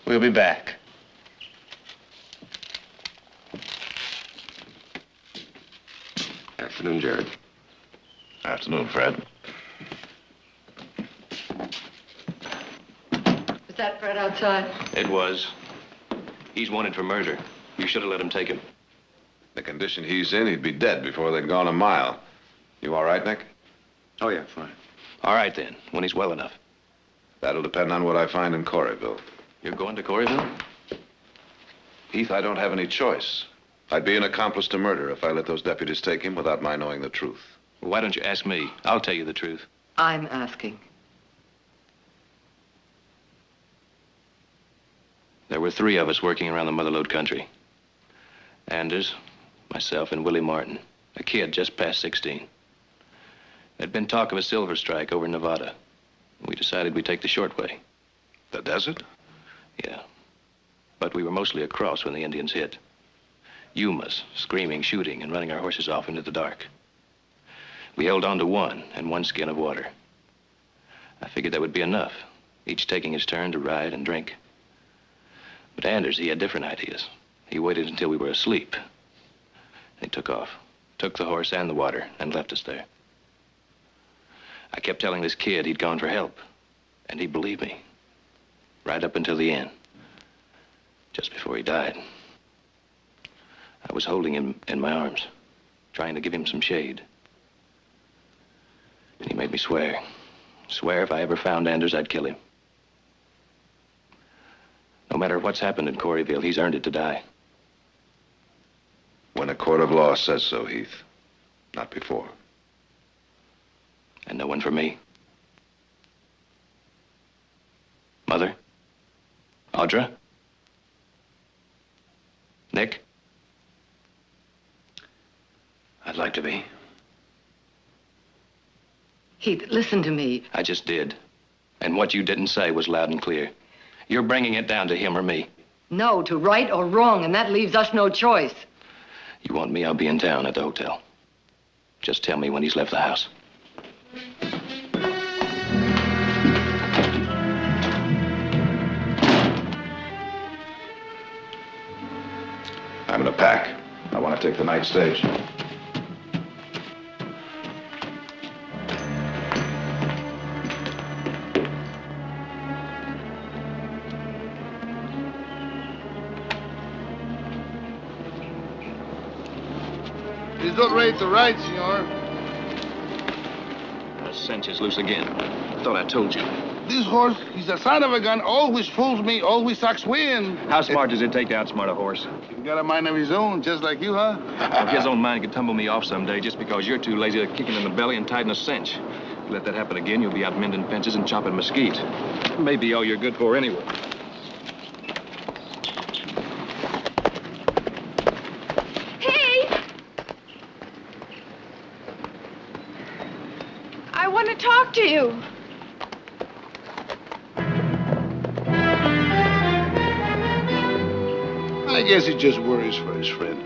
We'll be back. Afternoon, Jared. Afternoon, Fred. Was that Fred outside? It was. He's wanted for murder. You should have let him take him. The condition he's in, he'd be dead before they'd gone a mile. You all right, Nick? Oh, yeah, fine. All right, then, when he's well enough. That'll depend on what I find in Coreyville. You're going to Coreyville? Heath, I don't have any choice. I'd be an accomplice to murder if I let those deputies take him without my knowing the truth. Well, why don't you ask me? I'll tell you the truth. I'm asking. There were 3 of us working around the Motherlode country. Anders, myself, and Willie Martin, a kid just past 16. There'd been talk of a silver strike over in Nevada. We decided we'd take the short way. The desert? Yeah. But we were mostly across when the Indians hit. Yumas, screaming, shooting, and running our horses off into the dark. We held on to one and one skin of water. I figured that would be enough, each taking his turn to ride and drink. But Anders, he had different ideas. He waited until we were asleep. He took off, took the horse and the water, and left us there. I kept telling this kid he'd gone for help, and he believed me, right up until the end, just before he died. I was holding him in my arms, trying to give him some shade. And he made me swear if I ever found Anders, I'd kill him. No matter what's happened in Coreyville, he's earned it to die. When a court of law says so, Heath. Not before. And no one for me. Mother? Audra? Nick? I'd like to be. Heath, listen to me. I just did. And what you didn't say was loud and clear. You're bringing it down to him or me. No, to right or wrong, and that leaves us no choice. You want me? I'll be in town at the hotel. Just tell me when he's left the house. I'm in a pack. I want to take the night stage. He's not ready to ride, senor. The cinch is loose again. I thought I told you. This horse, he's a son of a gun, always fools me, always sucks wind. How smart does it take to outsmart a horse? He's got a mind of his own, just like you, huh? If his own mind could tumble me off someday just because you're too lazy to kick him in the belly and tighten a cinch. If you let that happen again, you'll be out mending fences and chopping mesquite. Maybe all you're good for anyway. I want to talk to you. I guess he just worries for his friend.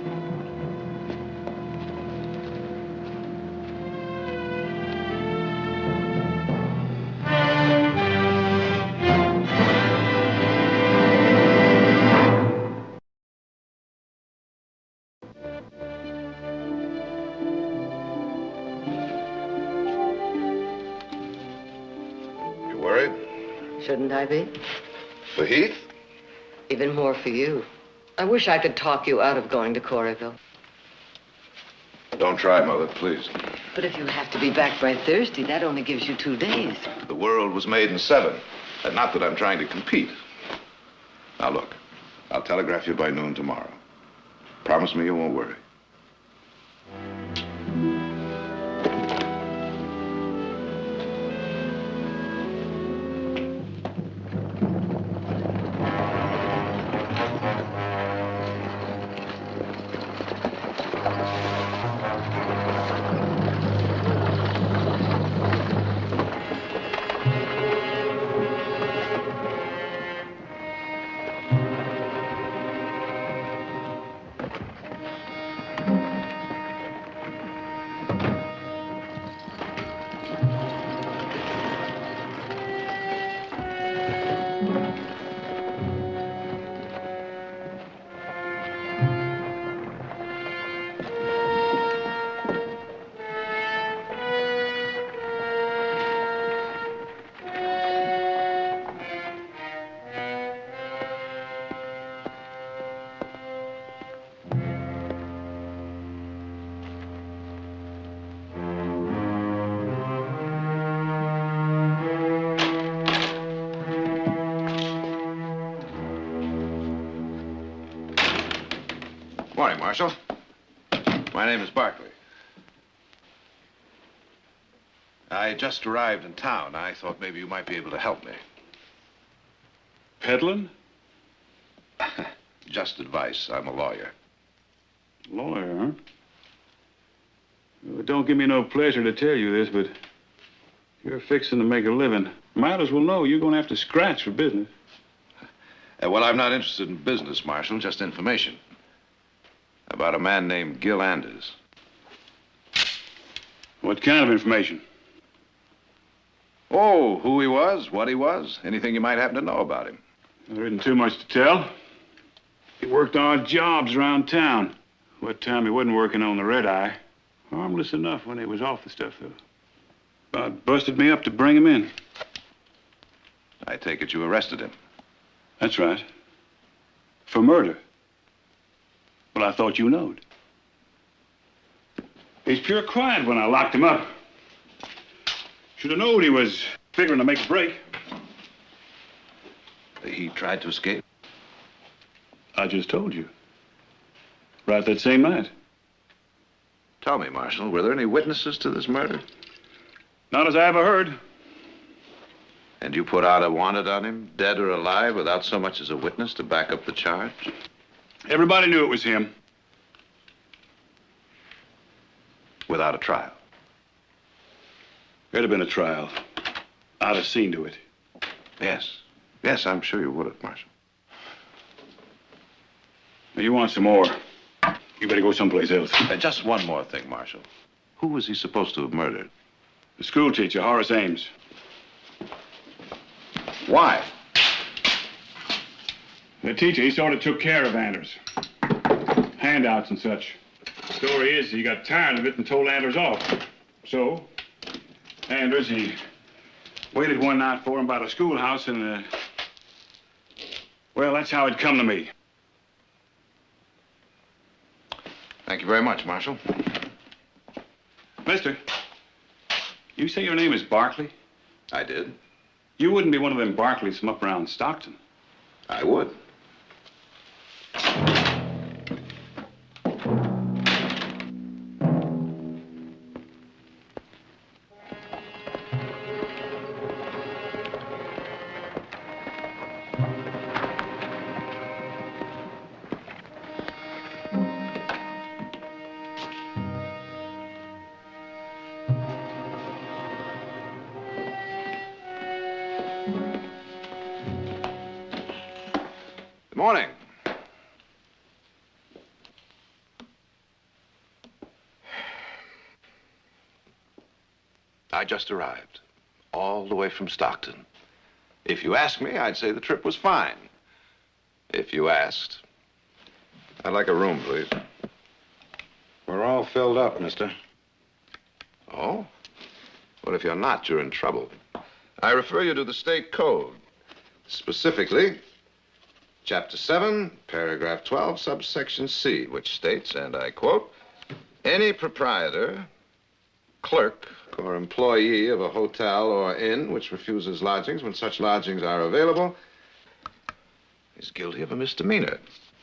You worried? Shouldn't I be? For Heath? Even more for you. I wish I could talk you out of going to Coreyville. Don't try, Mother, please. But if you have to be back by Thursday, that only gives you 2 days. The world was made in 7. And not that I'm trying to compete. Now, look, I'll telegraph you by noon tomorrow. Promise me you won't worry. morning, Marshal. My name is Barkley. I just arrived in town. I thought maybe you might be able to help me. Peddling? Just advice. I'm a lawyer. Lawyer, huh? Well, it don't give me no pleasure to tell you this, but you're fixing to make a living. Might as well know you're going to have to scratch for business. Well, I'm not interested in business, Marshal, just information. About a man named Gil Anders. What kind of information? Oh, who he was, what he was, anything you might happen to know about him. There isn't too much to tell. He worked odd jobs around town. What time he wasn't working on the red eye. Harmless enough when he was off the stuff, though. About busted me up to bring him in. I take it you arrested him. That's right. For murder. Well, I thought you knowed. He's pure quiet when I locked him up. Should have known he was figuring to make a break. He tried to escape? I just told you. Right that same night. Tell me, Marshal, were there any witnesses to this murder? Not as I ever heard. And you put out a wanted on him, dead or alive, without so much as a witness to back up the charge? Everybody knew it was him. Without a trial? There'd have been a trial. I'd have seen to it. Yes. Yes, I'm sure you would have, Marshal. Now, you want some more. You better go someplace else. Just one more thing, Marshal. Who was he supposed to have murdered? The school teacher, Horace Ames. Why? The teacher, he sort of took care of Anders. Handouts and such. The story is he got tired of it and told Anders off. So, Anders, he waited one night for him by the schoolhouse and, well, that's how it come to me. Thank you very much, Marshal. Mister, you say your name is Barkley? I did. You wouldn't be one of them Barkleys from up around Stockton. I would. Morning. I just arrived, all the way from Stockton. If you ask me, I'd say the trip was fine. If you asked, I'd like a room, please. We're all filled up, mister. Oh? Well, if you're not, you're in trouble. I refer you to the state code. Specifically, Chapter 7, Paragraph 12, subsection C, which states, and I quote, any proprietor, clerk, or employee of a hotel or inn which refuses lodgings when such lodgings are available is guilty of a misdemeanor,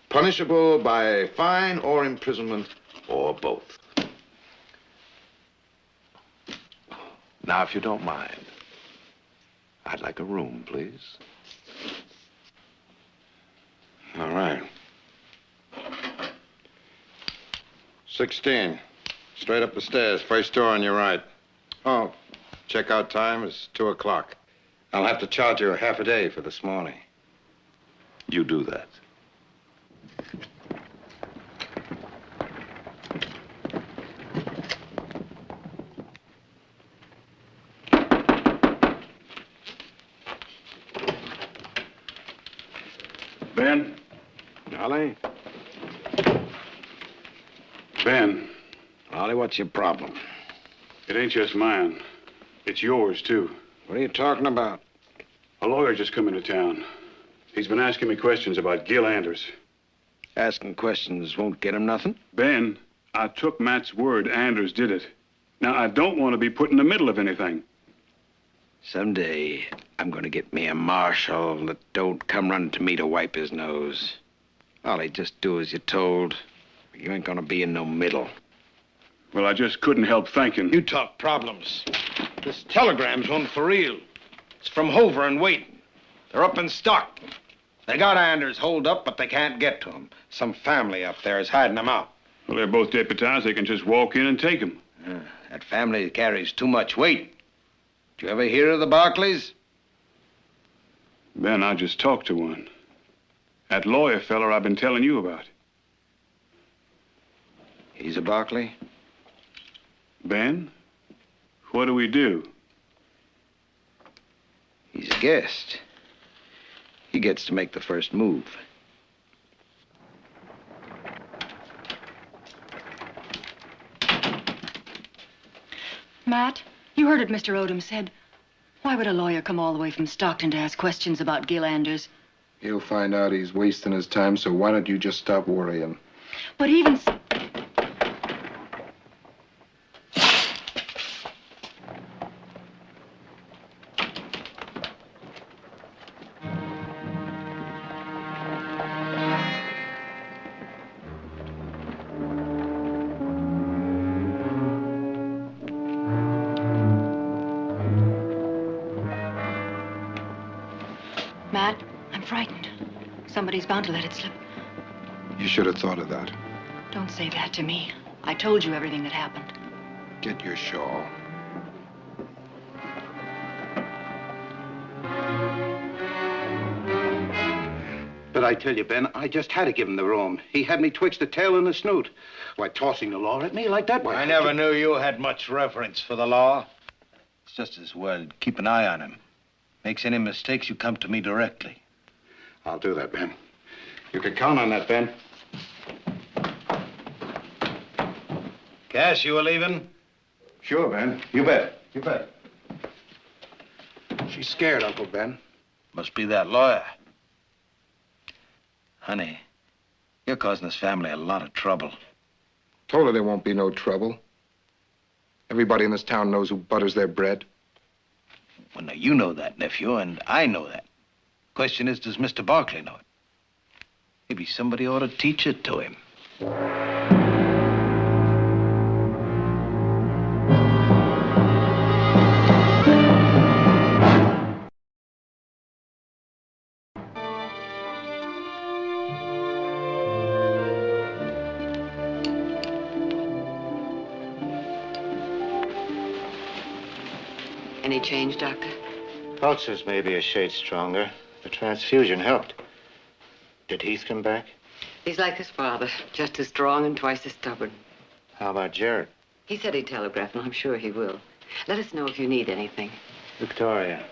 punishable by fine or imprisonment or both. Now, if you don't mind, I'd like a room, please. All right. 16. Straight up the stairs, first door on your right. Oh, checkout time is 2 o'clock. I'll have to charge you a half a day for this morning. You do that. Ben? Ollie? Ben. Ollie, what's your problem? It ain't just mine. It's yours, too. What are you talking about? A lawyer just come into town. He's been asking me questions about Gil Anders. Asking questions won't get him nothing. Ben, I took Matt's word Anders did it. Now, I don't want to be put in the middle of anything. Someday, I'm gonna get me a marshal that don't come running to me to wipe his nose. Ollie, just do as you're told. You ain't gonna be in no middle. Well, I just couldn't help thinking. You talk problems. This telegram's on for real. It's from Hoover and Waiting. They're up in Stockton. They got Anders holed up, but they can't get to him. Some family up there is hiding them out. Well, they're both deputized. They can just walk in and take them. That family carries too much weight. Did you ever hear of the Barkleys? Ben, I just talked to one. That lawyer feller I've been telling you about. He's a Barkley? Ben, what do we do? He's a guest. He gets to make the first move. Matt, you heard what Mr. Odom said. Why would a lawyer come all the way from Stockton to ask questions about Gil Anders? He'll find out he's wasting his time, so why don't you just stop worrying? But even... Matt, I'm frightened. Somebody's bound to let it slip. You should have thought of that. Don't say that to me. I told you everything that happened. Get your shawl. But I tell you, Ben, I just had to give him the room. He had me twixt the tail and the snoot. Why, tossing the law at me like that, why... I never knew you had much reverence for the law. It's just as well keep an eye on him. Makes any mistakes, you come to me directly. I'll do that, Ben. You can count on that, Ben. Cass, you were leaving? Sure, Ben. You bet. You bet. She's scared, Uncle Ben. Must be that lawyer. Honey, you're causing this family a lot of trouble. Told her there won't be no trouble. Everybody in this town knows who butters their bread. Well, now, you know that, nephew, and I know that. Question is, does Mr. Barkley know it? Maybe somebody ought to teach it to him. Any change, Doctor? Pulses may be a shade stronger. The transfusion helped. Did Heath come back? He's like his father, just as strong and twice as stubborn. How about Jared? He said he'd telegraph, and I'm sure he will. Let us know if you need anything. Victoria,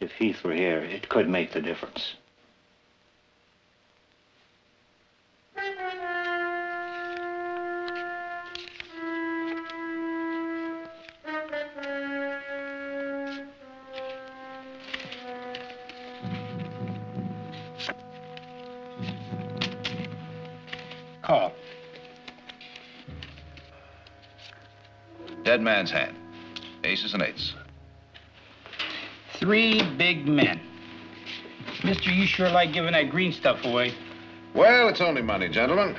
if Heath were here, it could make the difference. Call. Dead man's hand. Aces and eights. 3 big men. Mister, you sure like giving that green stuff away. Well, it's only money, gentlemen.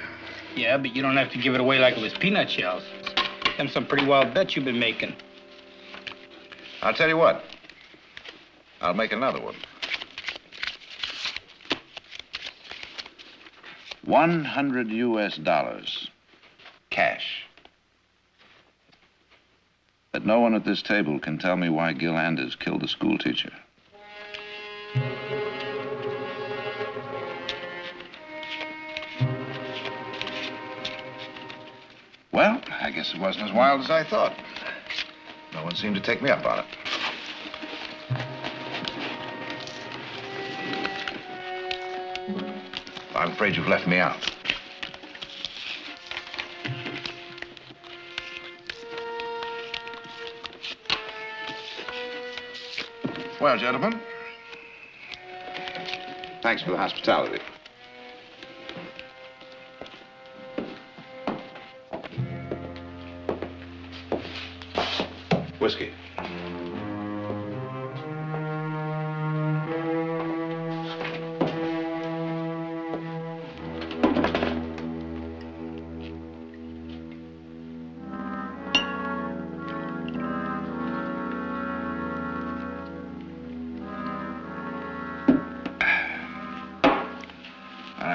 Yeah, but you don't have to give it away like it was peanut shells. Them some pretty wild bets you've been making. I'll tell you what. I'll make another one. $100 US. Cash. But no one at this table can tell me why Gil Anders killed the school teacher. Well, I guess it wasn't as wild as I thought. No one seemed to take me up on it. I'm afraid you've left me out. Well, gentlemen, thanks for the hospitality. Whiskey.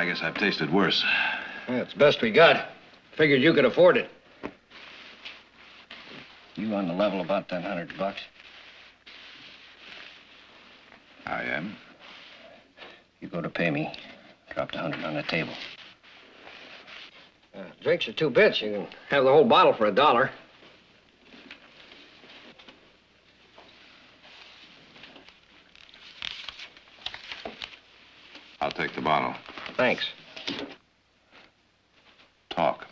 guess I've tasted worse. Yeah, it's best we got. Figured you could afford it. You on the level about that $100? I am. You go to pay me. Drop the 100 on the table. Drinks are 2 bits. You can have the whole bottle for $1. I'll take the bottle. Thanks. Talk.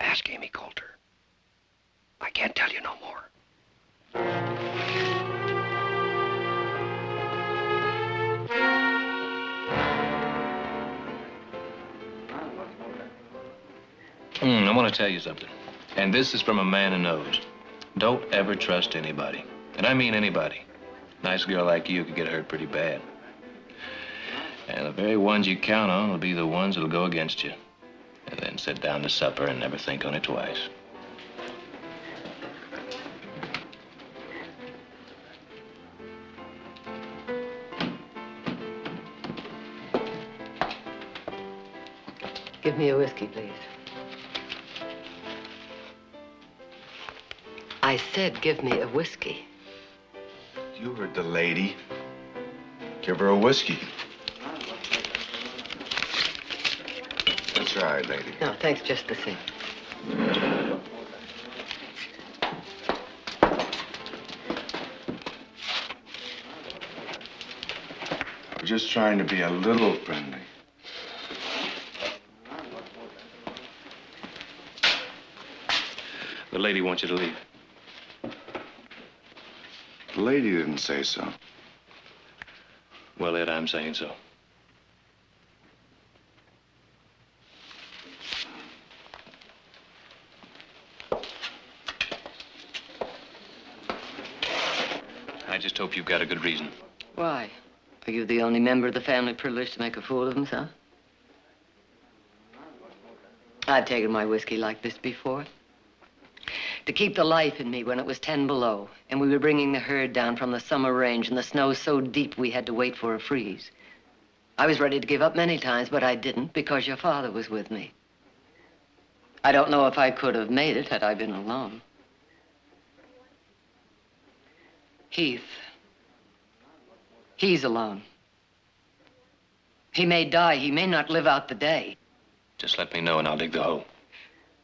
Ask Amy Coulter. I can't tell you no more. I want to tell you something. And this is from a man who knows. Don't ever trust anybody. And I mean anybody. Nice girl like you could get hurt pretty bad. And the very ones you count on will be the ones that'll go against you. And then sit down to supper and never think on it twice. Give me a whiskey, please. I said give me a whiskey. You heard the lady. Give her a whiskey. That's right, lady. No, thanks just the same. I'm just trying to be a little friendly. The lady wants you to leave. The lady didn't say so. Well, Ed, I'm saying so. I just hope you've got a good reason. Why? Are you the only member of the family privileged to make a fool of himself? I've taken my whiskey like this before. To keep the life in me when it was 10 below, and we were bringing the herd down from the summer range, and the snow so deep we had to wait for a freeze. I was ready to give up many times, but I didn't because your father was with me. I don't know if I could have made it had I been alone. Heath. He's alone. He may die. He may not live out the day. Just let me know and I'll dig the hole.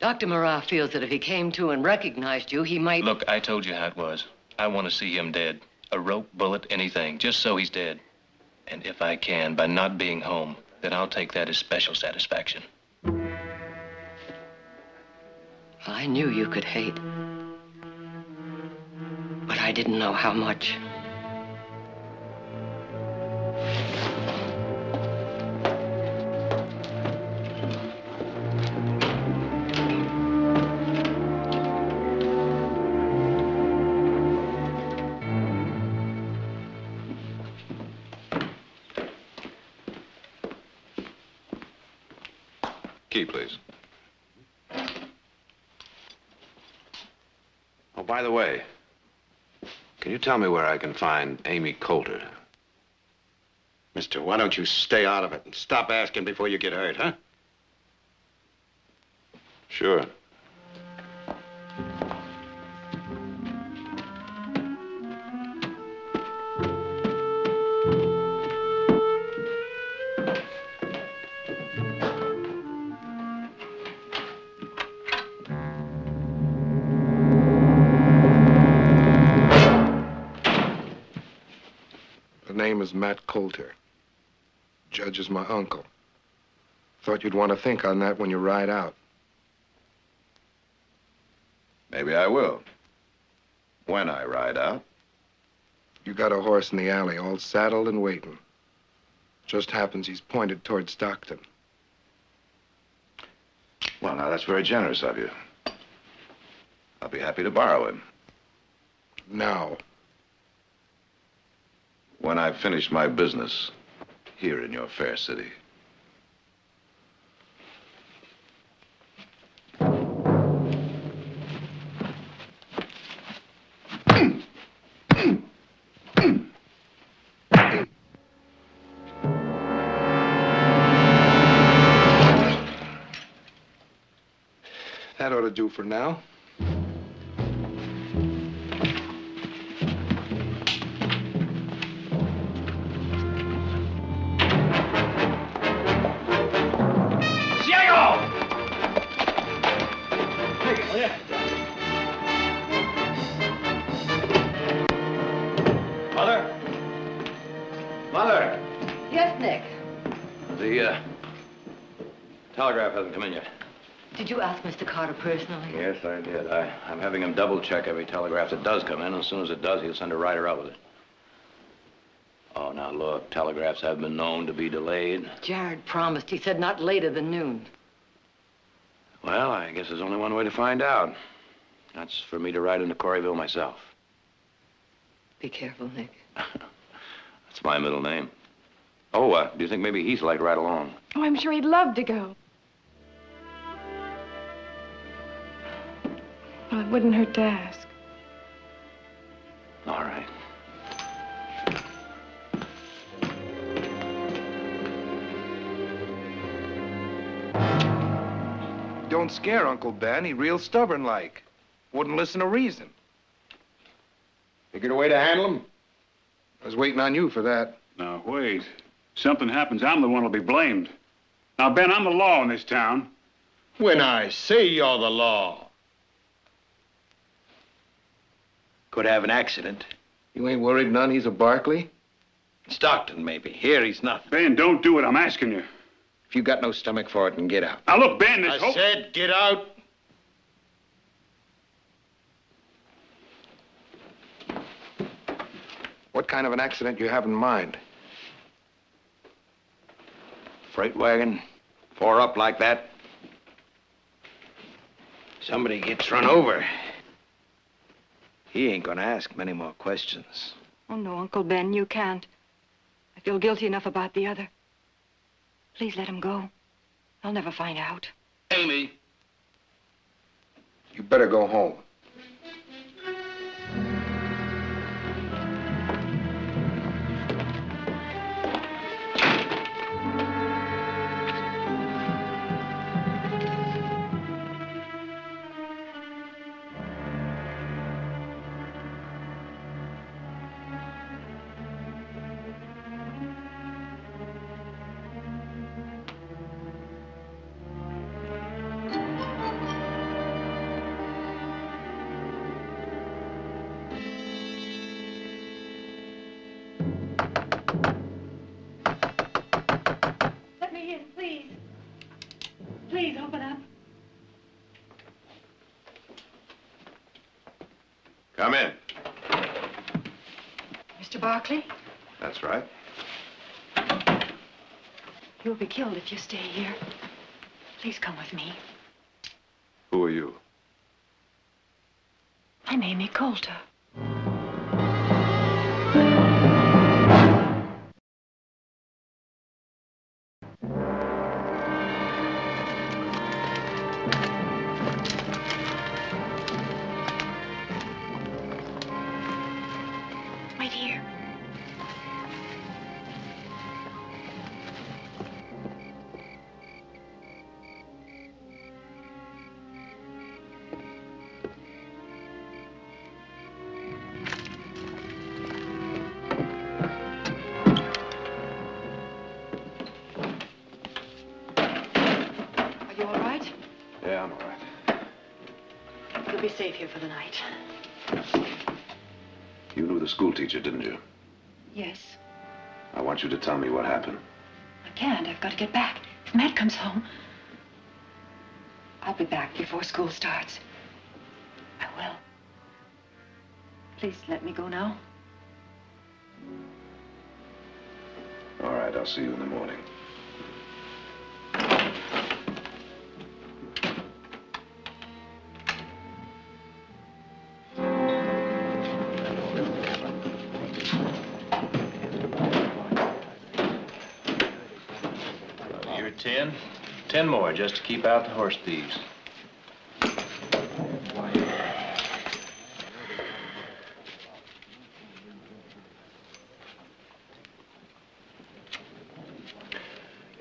Dr. Marat feels that if he came to and recognized you, he might... Look, I told you how it was. I want to see him dead. A rope, bullet, anything, just so he's dead. And if I can, by not being home, then I'll take that as special satisfaction. I knew you could hate. But I didn't know how much. Key, please. Oh, by the way, can you tell me where I can find Amy Coulter? Mister, why don't you stay out of it and stop asking before you get hurt, huh? Sure. The name is Matt Coulter. Judge is my uncle. Thought you'd want to think on that when you ride out. Maybe I will. When I ride out. You got a horse in the alley, all saddled and waiting. Just happens he's pointed toward Stockton. Well, now, that's very generous of you. I'll be happy to borrow him. Now. When I've finished my business here in your fair city. to do for now. Mother! Yes, Nick. The telegraph hasn't come in yet. Did you ask Mr. Carter personally? Yes, I did. I'm having him double check every telegraph that does come in. As soon as it does, he'll send a writer out with it. Oh, now look, telegraphs have been known to be delayed. Jared promised. He said not later than noon. Well, I guess there's only one way to find out. That's for me to ride into Corryville myself. Be careful, Nick. That's my middle name. Oh, do you think maybe Heath like to ride along? Oh, I'm sure he'd love to go. Well, it wouldn't hurt to ask. All right. Don't scare Uncle Ben. He real stubborn like. Wouldn't listen to reason. Figured a way to handle him? I was waiting on you for that. Now, wait. Something happens, I'm the one who'll be blamed. Now, Ben, I'm the law in this town. When I say you're the law. Could have an accident. You ain't worried none he's a Barkley? Stockton, maybe. Here, he's nothing. Ben, don't do it. I'm asking you. If you got no stomach for it, then get out. Now, look, Ben, there's I hope. said get out. What kind of an accident you have in mind? Freight wagon, 4 up like that. Somebody gets run over. He ain't gonna ask many more questions. Oh, no, Uncle Ben, you can't. I feel guilty enough about the other. Please let him go. I'll never find out. Amy. You better go home. Please, open up. Come in. Mr. Barkley, That's right. you'll be killed if you stay here. Please come with me. Who are you? I'm Amy Coulter. Right here. Are you all right? Yeah, I'm all right. You'll be safe here for the night. You knew the school teacher, didn't you? Yes. I want you to tell me what happened. I can't. I've got to get back. If Matt comes home, I'll be back before school starts. I will. Please let me go now. All right, I'll see you in the morning. You're 10. 10 more just to keep out the horse thieves.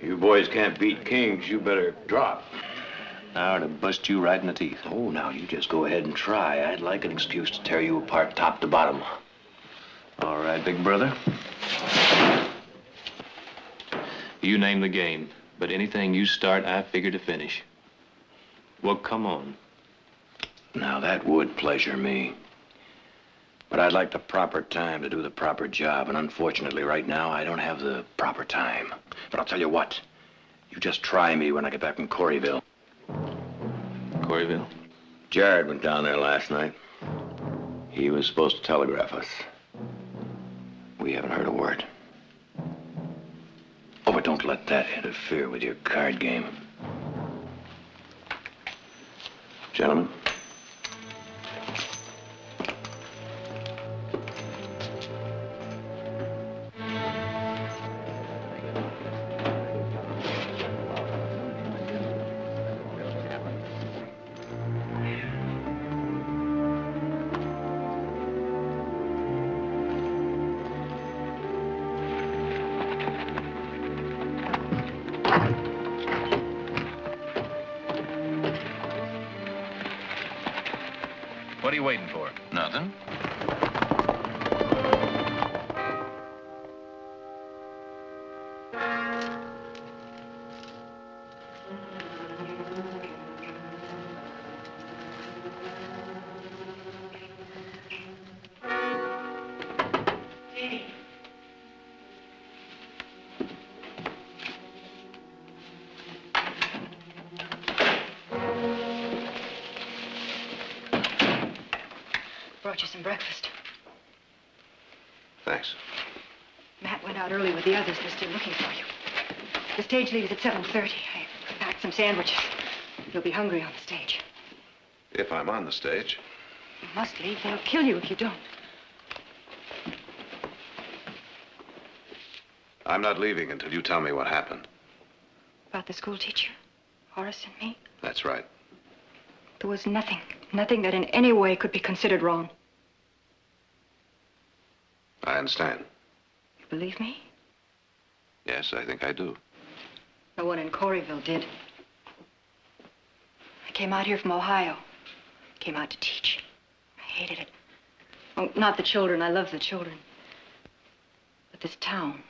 You boys can't beat kings, you better drop. Now to bust you right in the teeth. Oh, now you just go ahead and try. I'd like an excuse to tear you apart top to bottom. All right, big brother. You name the game, but anything you start, I figure to finish. Well, come on. Now, that would pleasure me. But I'd like the proper time to do the proper job, and unfortunately, right now, I don't have the proper time. But I'll tell you what. You just try me when I get back from Corryville. Corryville? Jared went down there last night. He was supposed to telegraph us. We haven't heard a word. Oh, but don't let that interfere with your card game. Gentlemen. What are you waiting for? Nothing. Brought you some breakfast. Thanks. Matt went out early with the others. They're still looking for you. The stage leaves at 7:30. I packed some sandwiches. You'll be hungry on the stage. If I'm on the stage. You must leave. They'll kill you if you don't. I'm not leaving until you tell me what happened. About the school teacher, Horace and me. That's right. There was nothing that in any way could be considered wrong. I understand. You believe me? Yes, I think I do. No one in Corryville did. I came out here from Ohio. Came out to teach. I hated it. Oh, not the children. I love the children. But this town,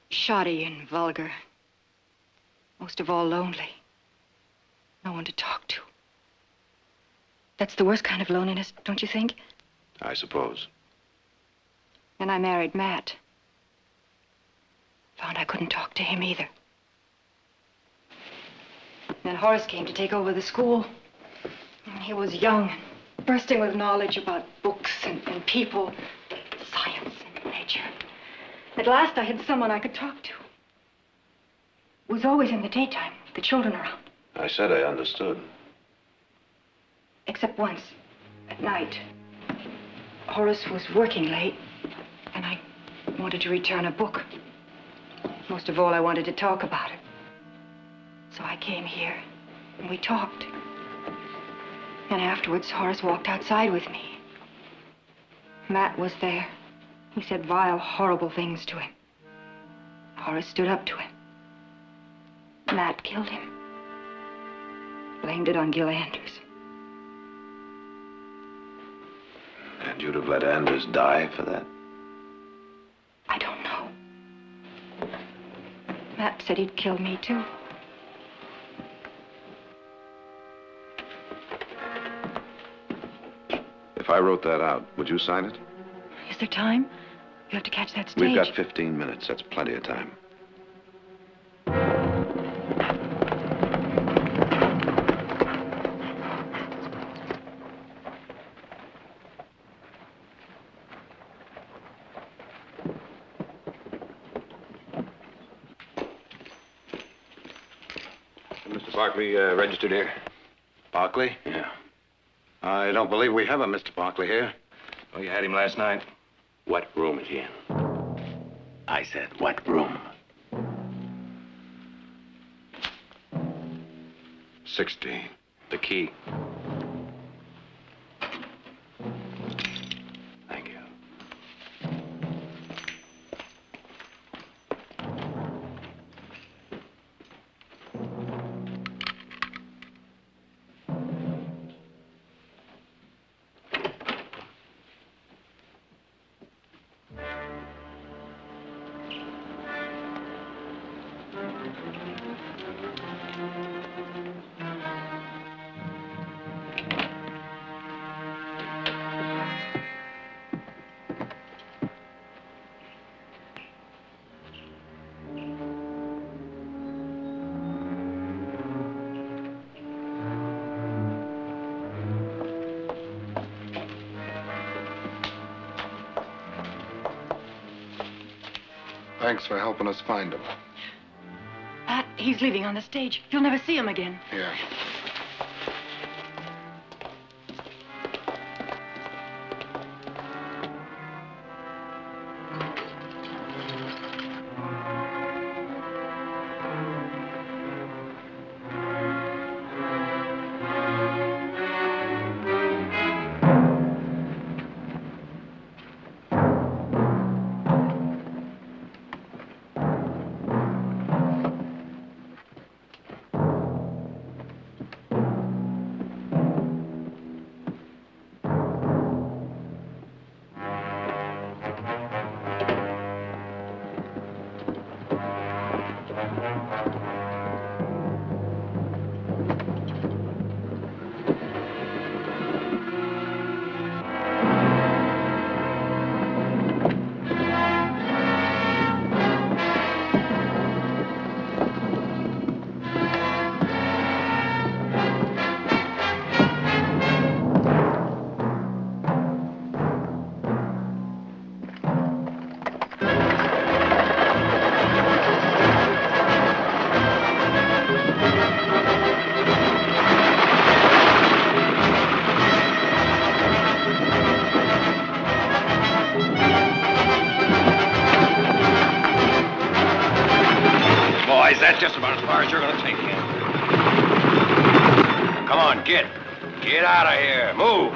shoddy and vulgar. Most of all, lonely. No one to talk to. That's the worst kind of loneliness, don't you think? I suppose. Then I married Matt. Found I couldn't talk to him either. Then Horace came to take over the school. And he was young and bursting with knowledge about books and people, science and nature. At last I had someone I could talk to. It was always in the daytime, with the children around. I said I understood. Except once, at night. Horace was working late, and I wanted to return a book. Most of all, I wanted to talk about it. So I came here, and we talked. And afterwards, Horace walked outside with me. Matt was there. He said vile, horrible things to him. Horace stood up to him. Matt killed him. Blamed it on Gil Anders. And you'd have let Anders die for that? I don't know. Matt said he'd kill me, too. If I wrote that out, would you sign it? Is there time? You have to catch that stage. We've got 15 minutes. That's plenty of time. Mr. Barkley registered here. Barkley? Yeah. I don't believe we have a Mr. Barkley here. Oh, you had him last night? What room is he in? I said, what room? 16. The key. Thank you. Thanks for helping us find him. Pat, he's leaving on the stage. You'll never see him again. Yeah. That's just about as far as you're going to take it. Come on, get. Get out of here. Move.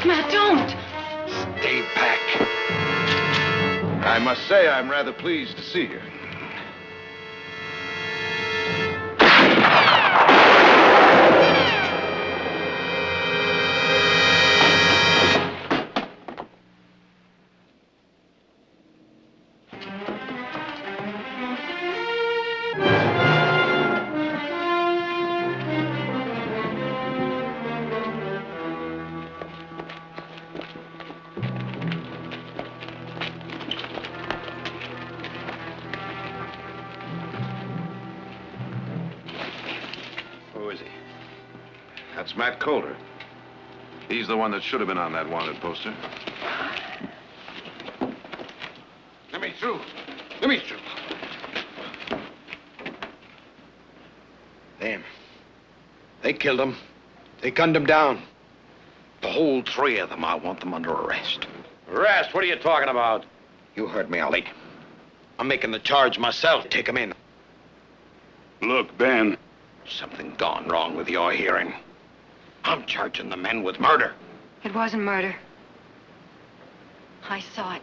Matt, don't. Stay back. I must say I'm rather pleased to see you. That's Matt Coulter. He's the one that should have been on that wanted poster. Let me through. Let me through. Them. They killed him. They gunned him down. The whole three of them, I want them under arrest. Arrest? What are you talking about? You heard me, Ollie. I'm making the charge myself. Take him in. Look, Ben. Something gone wrong with your hearing. I'm charging the men with murder. It wasn't murder. I saw it.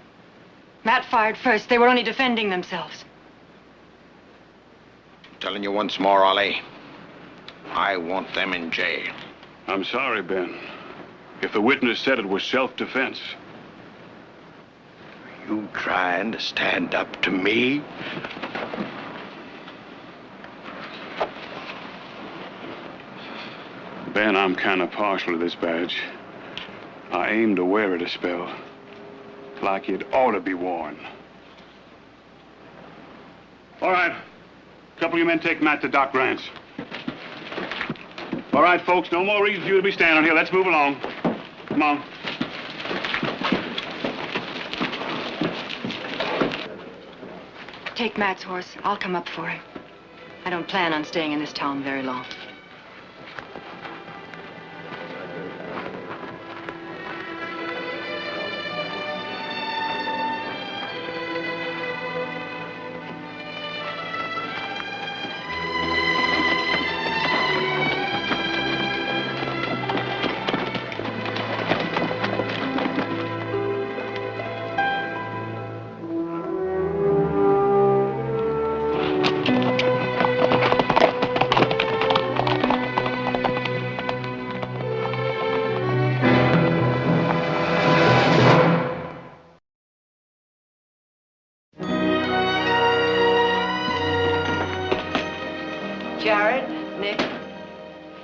Matt fired first. They were only defending themselves. I'm telling you once more, Ollie. I want them in jail. I'm sorry, Ben. If the witness said it was self-defense. You trying to stand up to me? Ben, I'm kind of partial to this badge. I aim to wear it a spell. Like it ought to be worn. All right. A couple of you men take Matt to Doc Grant's. All right, folks, no more reason for you to be standing here. Let's move along. Come on. Take Matt's horse. I'll come up for him. I don't plan on staying in this town very long. Jared, Nick,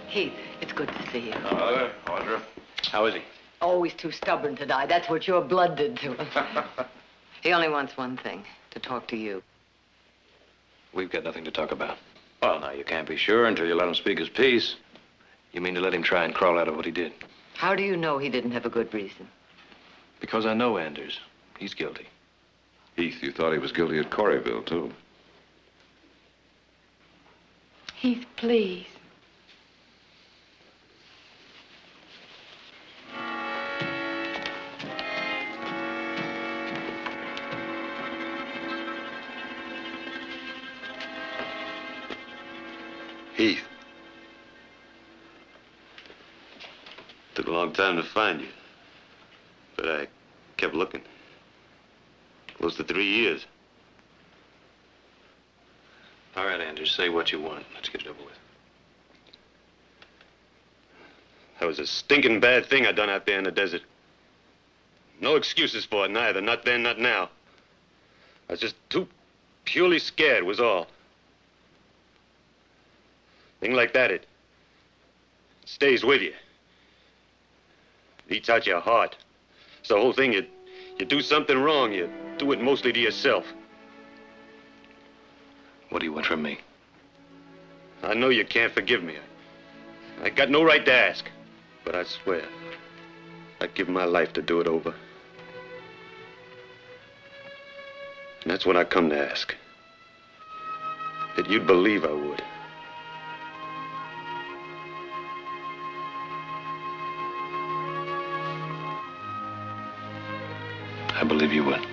Heath, it's good to see you. Hello there, Audra. How is he? Always too stubborn to die. That's what your blood did to him. He only wants one thing, to talk to you. We've got nothing to talk about. Well, now, you can't be sure until you let him speak his piece. You mean to let him try and crawl out of what he did? How do you know he didn't have a good reason? Because I know Anders. He's guilty. Heath, you thought he was guilty at Coreyville, too. Heath, please. Heath. Took a long time to find you. But I kept looking. Close to 3 years. All right, Andrews, say what you want. Let's get it over with. That was a stinking bad thing I done out there in the desert. No excuses for it neither. Not then, not now. I was just too purely scared was all. Thing like that, it stays with you. It eats out your heart. It's the whole thing. You do something wrong, you do it mostly to yourself. What do you want from me? I know you can't forgive me. I got no right to ask. But I swear, I'd give my life to do it over. And that's what I come to ask. That you'd believe I would. I believe you would.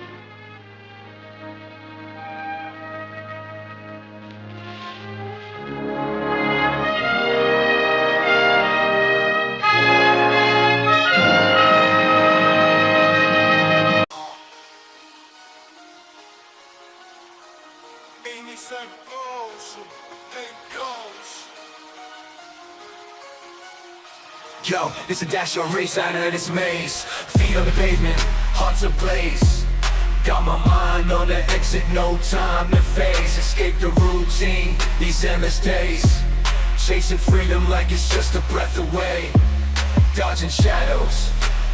Yo, it's a dash or race out of this maze. Feet on the pavement, hearts ablaze. Got my mind on the exit, no time to phase. Escape the routine, these endless days. Chasing freedom like it's just a breath away. Dodging shadows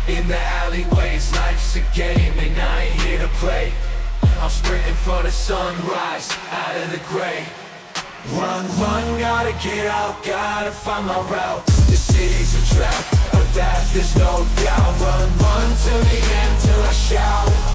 in the alleyways. Life's a game and I ain't here to play. I'm sprinting for the sunrise, out of the gray. Run, run, gotta get out, gotta find my route. The city's a trap, but that there's no doubt. Run, run to the end till I shout.